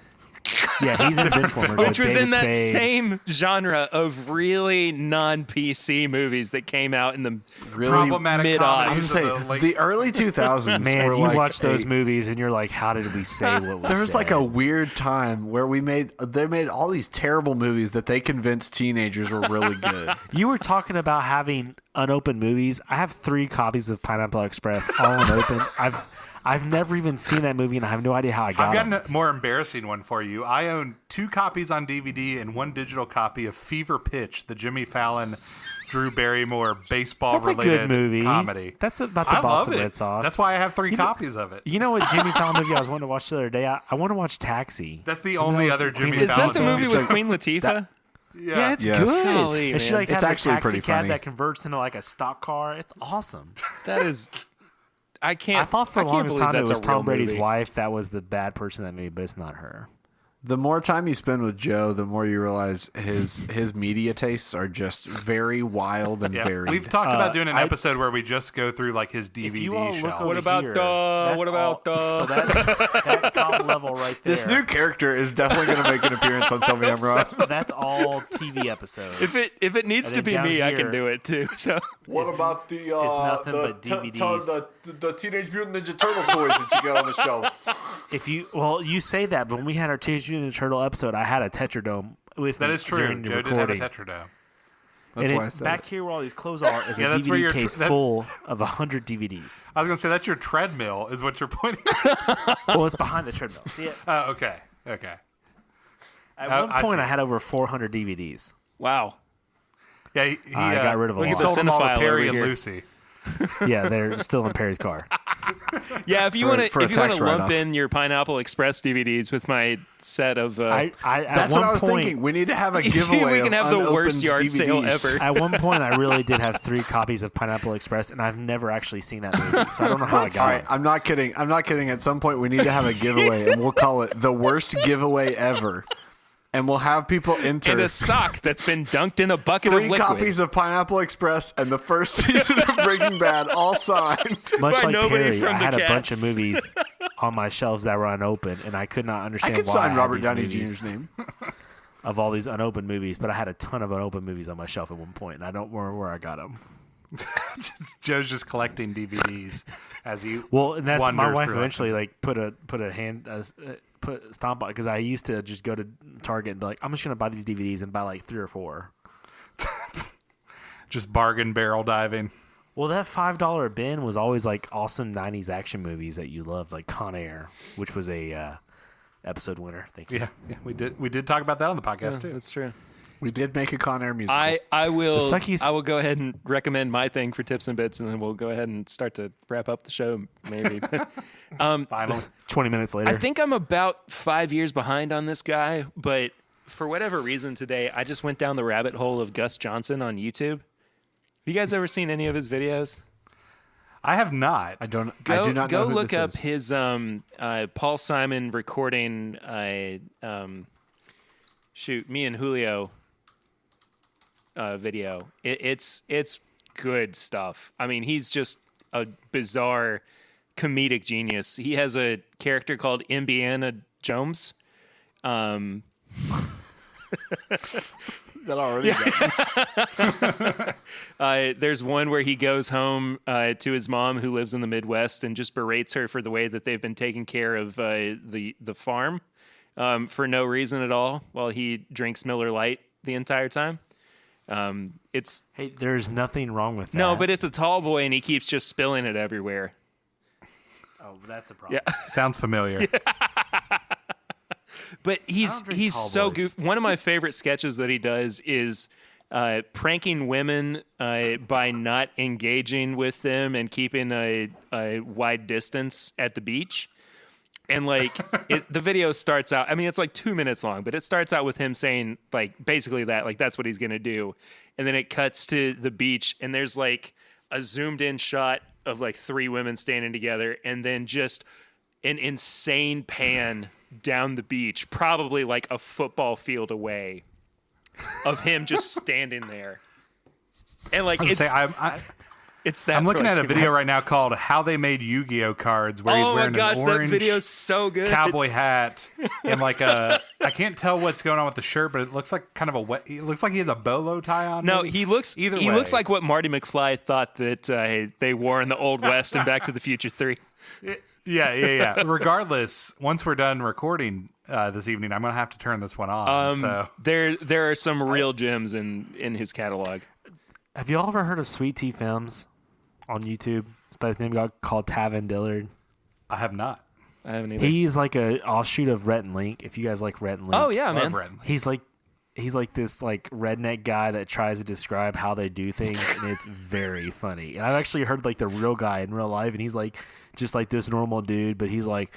Yeah, he's in Benchwarmers. which was in that David Spade. same genre of really non-PC movies that came out in the Really? Problematic mid-odds. I comedies was gonna of say, the late... the early 2000s Man, were you like watch those movies and you're like, how did we say what we There was said? like a weird time where they made all these terrible movies that they convinced teenagers were really good. You were talking about having unopened movies. I have 3 copies of Pineapple Express, all unopened. I've never even seen that movie, and I have no idea how I got I've got it. a more embarrassing one for you. I own 2 copies on DVD and 1 digital copy of Fever Pitch, the Jimmy Fallon, Drew Barrymore That's a baseball-related good movie. comedy. That's about the I love Boston it. Red Sox. That's why I have 3 You know- copies of it. You know what Jimmy Fallon movie I was wanting to watch the other day? I want to watch Taxi. That's the You know, only with other Queen Jimmy Is Fallon that the movie movie. with Queen Latifah? Yeah, it's Yes. good. Golly, and she man. like It's has actually a taxi pretty cab funny. that converts into like a stock car. It's awesome. That is. I can't. I thought for I the can't longest believe time it that's was a real Tom Brady's movie. wife that was the bad person in that movie, but it's not her. The more time you spend with Joe, the more you realize his media tastes are just very wild and Yeah, varied. we've talked about doing an episode where we just go through like his If you all DVD look shelf. over What about here, the- what about so that top level right there. This new character is definitely going to make an appearance on Tell Me I'm Wrong. That's all TV episodes. If it needs And to then be down me, I here- can do it too. So What about the nothing but DVDs. the Teenage Mutant Ninja Turtle toys that you got on the shelf? If you say that, but when we had our Teenage Mutant Ninja Turtle episode, I had a Tetradome with That me is true. during the Joe did have a recording. Tetradome. That's And why I said back it. here where all these clothes are is Yeah, a that's where DVD your case that's- full of 100 DVDs. I was gonna say that's your treadmill, is what you're pointing. Well, it's behind the treadmill. See it? Okay. At Oh, one I point, see. I had over 400 DVDs. wow. Yeah, he I got rid of a he lot. sold them all to Cinephile Perry over and here. Lucy. Yeah, they're still in Perry's car. Yeah, if you For- want for a to lump tax write-off. in your Pineapple Express DVDs with my set of I at That's one what I was point, thinking. We need to have a giveaway. we can of have the worst unopened yard sale DVDs. ever. At one point, I really did have 3 copies of Pineapple Express, and I've never actually seen that movie, so I don't know how I got All right, it. I'm not kidding. I'm not kidding. At some point, we need to have a giveaway, and we'll call it the worst giveaway ever. And we'll have people enter and a sock that's been dunked in a bucket of 3 liquid. copies of Pineapple Express and the first season of Breaking Bad, all signed. Much by like nobody Perry, from I the had a bunch of cast. movies on my shelves that were unopened, and I could not I understand could why I sign had Robert these Downey movies Jr.'s name. of all these unopened movies, but I had a ton of unopened movies on my shelf at one point, and I don't remember where I got them. Joe's just collecting DVDs as he Well, and that's my wanders wife through eventually like put a stomp on, because I used to just go to Target and be like, I'm just gonna buy these DVDs and buy like 3 or 4. just bargain barrel diving. Well, that $5 bin was always like awesome 90s action movies that you loved, like Con Air, which was a episode winner. Thank you. Yeah, we did talk about that on the podcast too. That's true. We did make a Con Air musical. I will The Suckies- I will go ahead and recommend my thing for tips and bits, and then we'll go ahead and start to wrap up the show. Maybe. Finally, 20 minutes later. I think I'm about 5 years behind on this guy, but for whatever reason today, I just went down the rabbit hole of Gus Johnson on YouTube. Have you guys ever seen any of his videos? I have not. I do not Go know who look this up is. his Paul Simon recording. Me and Julio video. It's good stuff. I mean, he's just a bizarre comedic genius. He has a character called Indiana Jones. That already There's one where he goes home to his mom, who lives in the Midwest, and just berates her for the way that they've been taking care of the farm for no reason at all, while he drinks Miller Lite the entire time. It's Hey, there's nothing wrong with that. no, but it's a tall boy, and he keeps just spilling it everywhere. oh, that's a problem. Yeah, Sounds familiar. but he's drink tall so boys. good. One of my favorite sketches that he does is pranking women by not engaging with them and keeping a wide distance at the beach. And like the video starts out, I mean, it's like 2 minutes long, but it starts out with him saying like basically that, like that's what he's going to do. And then it cuts to the beach, and there's like a zoomed in shot of like 3 women standing together, and then just an insane pan down the beach, probably like a football field away, of him just standing there. And like it's that I'm looking for, like, at a 2 video minutes. right now called "How They Made Yu-Gi-Oh Cards," where he's Oh my wearing gosh, an that orange video's so good. cowboy hat and like a I can't tell what's going on with the shirt, but it looks like kind of a wet. It looks like he has a bolo tie on. No, maybe? he looks Either he way. looks like what Marty McFly thought that they wore in the Old West and Back to the Future 3. Yeah. Regardless, once we're done recording this evening, I'm gonna have to turn this one on. So There are some real gems in his catalog. Have you all ever heard of Sweet Tea Films on YouTube? It's by his name called Tavin Dillard. I have not. I haven't either. He's like a offshoot of Rhett and Link. If you guys like Rhett and Link. Oh yeah, man. Love Red. He's like this like redneck guy that tries to describe how they do things, and it's very funny. And I've actually heard like the real guy in real life, and he's like just like this normal dude, but he's like,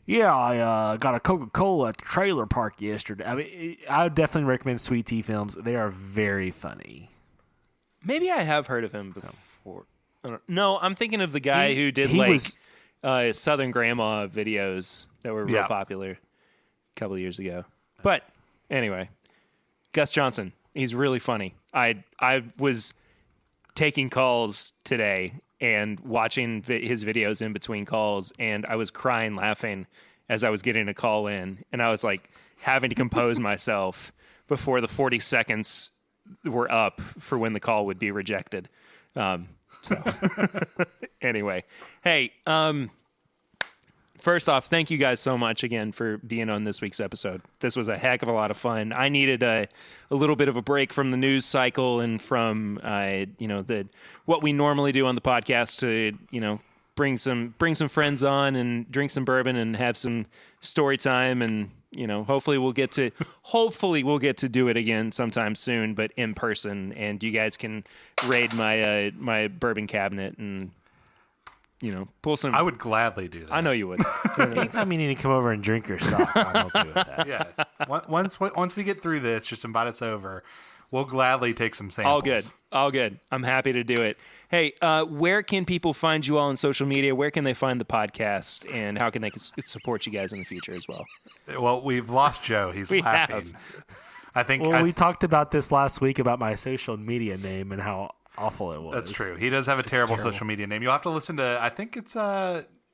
yeah, I got a Coca-Cola at the trailer park yesterday. I mean, I would definitely recommend Sweet Tea Films. They are very funny. Maybe I have heard of him before. I don't, no, I'm thinking of the guy who did he like was- Southern Grandma videos that were real Yeah. popular a couple of years ago. But anyway, Gus Johnson, he's really funny. I was taking calls today and watching his videos in between calls, and I was crying laughing as I was getting a call in, and I was like having to compose myself before the 40 seconds were up for when the call would be rejected. So anyway, hey, first off, thank you guys so much again for being on this week's episode. This was a heck of a lot of fun. I needed a little bit of a break from the news cycle and from what we normally do on the podcast to bring some friends on and drink some bourbon and have some story time, and hopefully we'll get to do it again sometime soon, but in person, and you guys can raid my bourbon cabinet and pull some. I would gladly do that. I know you would. Anytime you need to come over and drink your stuff, I'm okay with that. Yeah. Once we get through this, just invite us over. We'll gladly take some samples. All good. I'm happy to do it. Hey, where can people find you all on social media? Where can they find the podcast? And how can they support you guys in the future as well? Well, we've lost Joe. He's laughing. I think. Well, we talked about this last week about my social media name and how awful it was. That's true. He does have a terrible social media name. You'll have to listen to, I think it's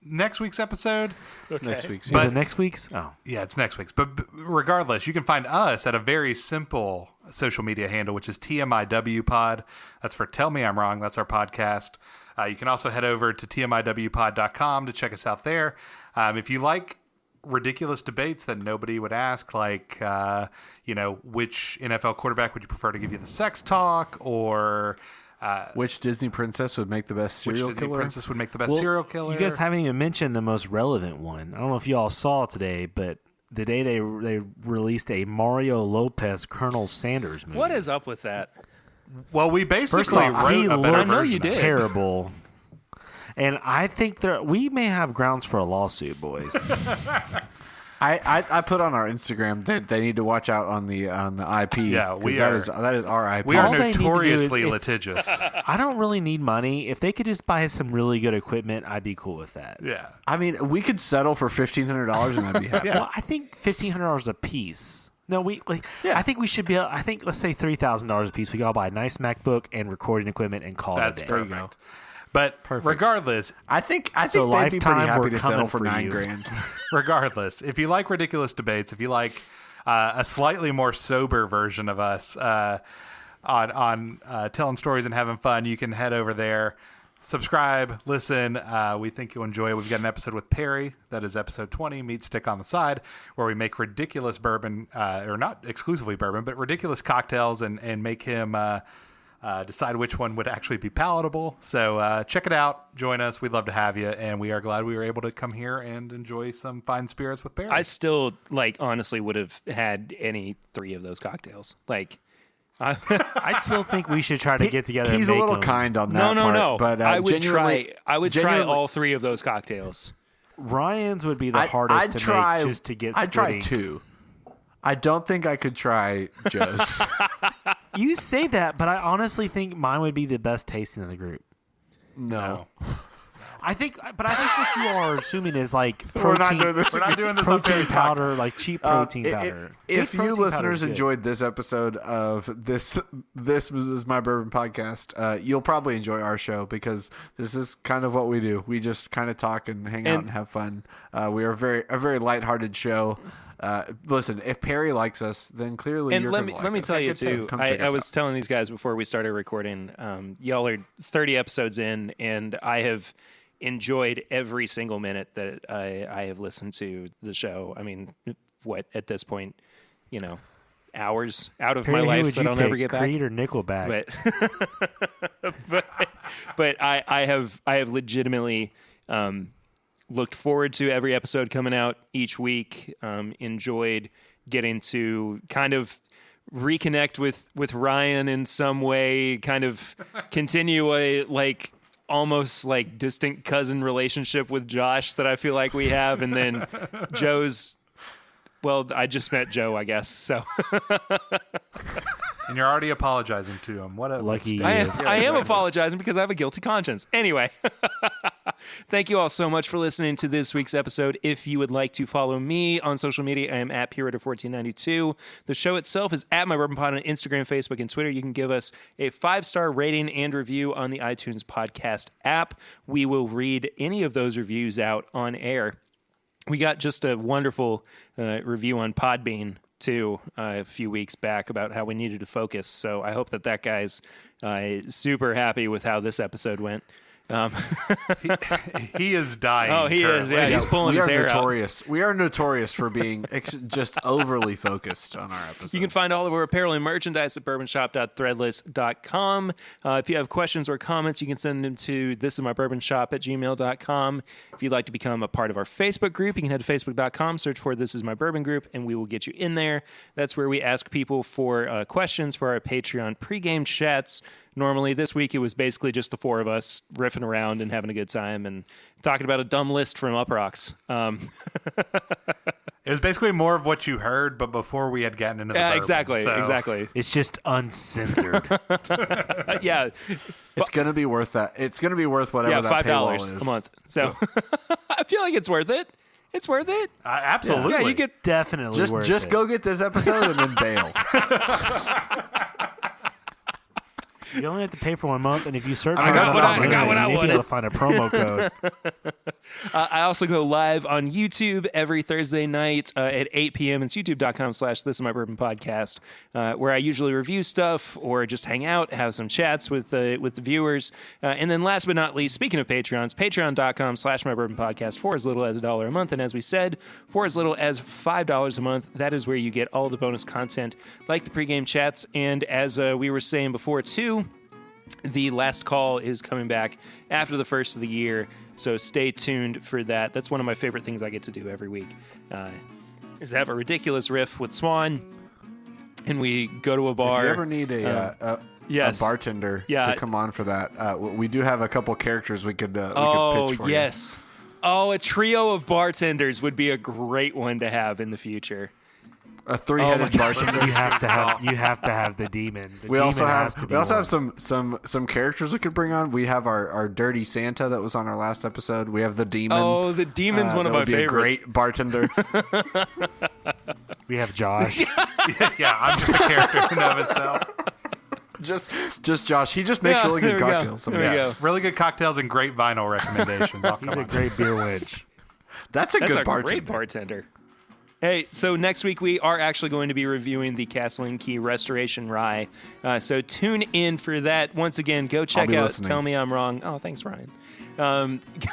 next week's episode. Okay. Next week's. Is it next week's? Oh. Yeah, it's next week's. But regardless, you can find us at a very simple social media handle, which is TMIW Pod. That's for Tell Me I'm Wrong. That's our podcast. You can also head over to TMIWpod.com to check us out there. If you like ridiculous debates that nobody would ask, like, which NFL quarterback would you prefer to give you the sex talk, or Which Disney princess would make the best serial which Disney killer? princess would make the best serial killer? You guys haven't even mentioned the most relevant one. I don't know if you all saw today, but the day they released a Mario Lopez Colonel Sanders movie. What is up with that? Well, we First basically off, he wrote a better looks version. you did. terrible. And I think that we may have grounds for a lawsuit, boys. I put on our Instagram that they need to watch out on the IP. Yeah, 'cause we that are- is that is our IP. We are All they need to do notoriously is if- litigious. I don't really need money. If they could just buy some really good equipment, I'd be cool with that. Yeah. I mean, we could settle for $1,500 and I'd be happy. Well, I think $1,500 a piece. No, Yeah. I think we should be. I think let's say $3,000 a piece. We all buy a nice MacBook and recording equipment and call That's it a day. perfect. But regardless, I think So they'd be pretty Lifetime, happy we're to coming settle for for $9 you. grand. regardless, if you like ridiculous debates, if you like a slightly more sober version of us on telling stories and having fun, you can head over there, subscribe, listen. We think you'll enjoy it. We've got an episode with Perry. That is episode 20, Meat Stick on the Side, where we make ridiculous bourbon, or not exclusively bourbon, but ridiculous cocktails and make him decide which one would actually be palatable. So check it out. Join us. We'd love to have you. And we are glad we were able to come here and enjoy some fine spirits with Perry. I still honestly would have had any three of those cocktails. I still think we should try to get together. He's and a make little them. kind on that No. part. But I would genuinely- try genuinely- all three of those cocktails. Ryan's would be the hardest to make just to get. I'd try splitting. 2. I don't think I could try Joe's. You say that, but I honestly think mine would be the best tasting in the group. No. I think what you are assuming is like We're protein. not doing this. We're not doing this on protein Perry powder, like cheap protein I- powder. If Good you protein powder listeners is good. enjoyed this episode of this is my bourbon podcast, you'll probably enjoy our show because this is kind of what we do. We just kind of talk and hang out and have fun. We are a very lighthearted show. Listen, if Perry likes us, then clearly And you're let gonna me like let me us. tell you too. Come I check us was out. telling these guys before we started recording. Y'all are 30 episodes in, and I have enjoyed every single minute that I have listened to the show. I mean, what at this point, hours out of Perry, my who life would that you I'll never pick, get back. Creed or Nickelback? But I have legitimately looked forward to every episode coming out each week. Enjoyed getting to kind of reconnect with Ryan in some way, kind of continue a almost distant cousin relationship with Josh that I feel like we have, and then Joe's. Well, I just met Joe, I guess. So And you're already apologizing to him. What a Lucky mistake. you. I am apologizing because I have a guilty conscience. Anyway, thank you all so much for listening to this week's episode. If you would like to follow me on social media, I am at PureRitter1492. The show itself is at My Bourbon Pod on Instagram, Facebook, and Twitter. You can give us a 5-star rating and review on the iTunes podcast app. We will read any of those reviews out on air. We got just a wonderful review on Podbean too a few weeks back about how we needed to focus. So I hope that guy's super happy with how this episode went. He is dying. Oh, he is. currently. Yeah, he's pulling his hair out. We are notorious for being just overly focused on our episodes. You can find all of our apparel and merchandise at bourbonshop.threadless.com. If you have questions or comments, you can send them to thisismybourbonshop@gmail.com. If you'd like to become a part of our Facebook group, you can head to facebook.com, search for This Is My Bourbon Group, and we will get you in there. That's where we ask people for questions for our Patreon pregame chats. Normally, this week, it was basically just the four of us riffing around and having a good time and talking about a dumb list from Uprocks. It was basically more of what you heard, but before we had gotten into the bourbon, exactly. so- It's just uncensored. Yeah. It's gonna be worth that. It's gonna be worth whatever that paywall is. $5 a month. So I feel like it's worth it. It's worth it. Absolutely. Yeah, you get Definitely worth Just it. go get this episode and then bail. You only have to pay for 1 month, and if you search, I got what I you'll wanted. be able to find a promo code. I also go live on YouTube every Thursday night at 8 p.m. It's youtube.com/This Is My Bourbon Podcast, where I usually review stuff or just hang out, have some chats with the viewers. And then last but not least, speaking of Patreons, patreon.com/My Bourbon Podcast for as little as $1 a month. And as we said, for as little as $5 a month, that is where you get all the bonus content like the pregame chats. And as we were saying before, too, the last call is coming back after the first of the year, so stay tuned for that. That's one of my favorite things I get to do every week, is have a ridiculous riff with Swan, and we go to a bar. If you ever need a bartender to come on for that, we do have a couple characters we could pitch for you. Yes. Oh, a trio of bartenders would be a great one to have in the future. A three-headed bartender. You have to have the demon. The We demon also has to be have one. some characters we could bring on. We have our dirty Santa that was on our last episode. We have the demon. Oh, the demon's one of that my would be favorites. A great bartender. We have Josh. Yeah, I'm just a character in and of itself. just Josh. He just makes really good there we go. cocktails. There we go. Really good cocktails and great vinyl recommendations. He's a great beer wench. That's a That's good a bartender. great bartender. Hey, so next week we are actually going to be reviewing the Castle and Key Restoration Rye. So tune in for that. Once again, go check be out listening. Tell Me I'm Wrong. Oh, thanks, Ryan.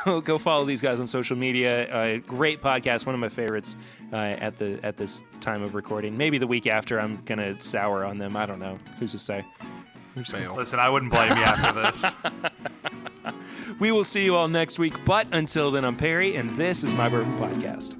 Go follow these guys on social media. Great podcast, one of my favorites at this time of recording. Maybe the week after I'm gonna sour on them. I don't know. Who's to say? Listen, I wouldn't blame you after this. We will see you all next week. But until then, I'm Perry, and this is My Bourbon Podcast.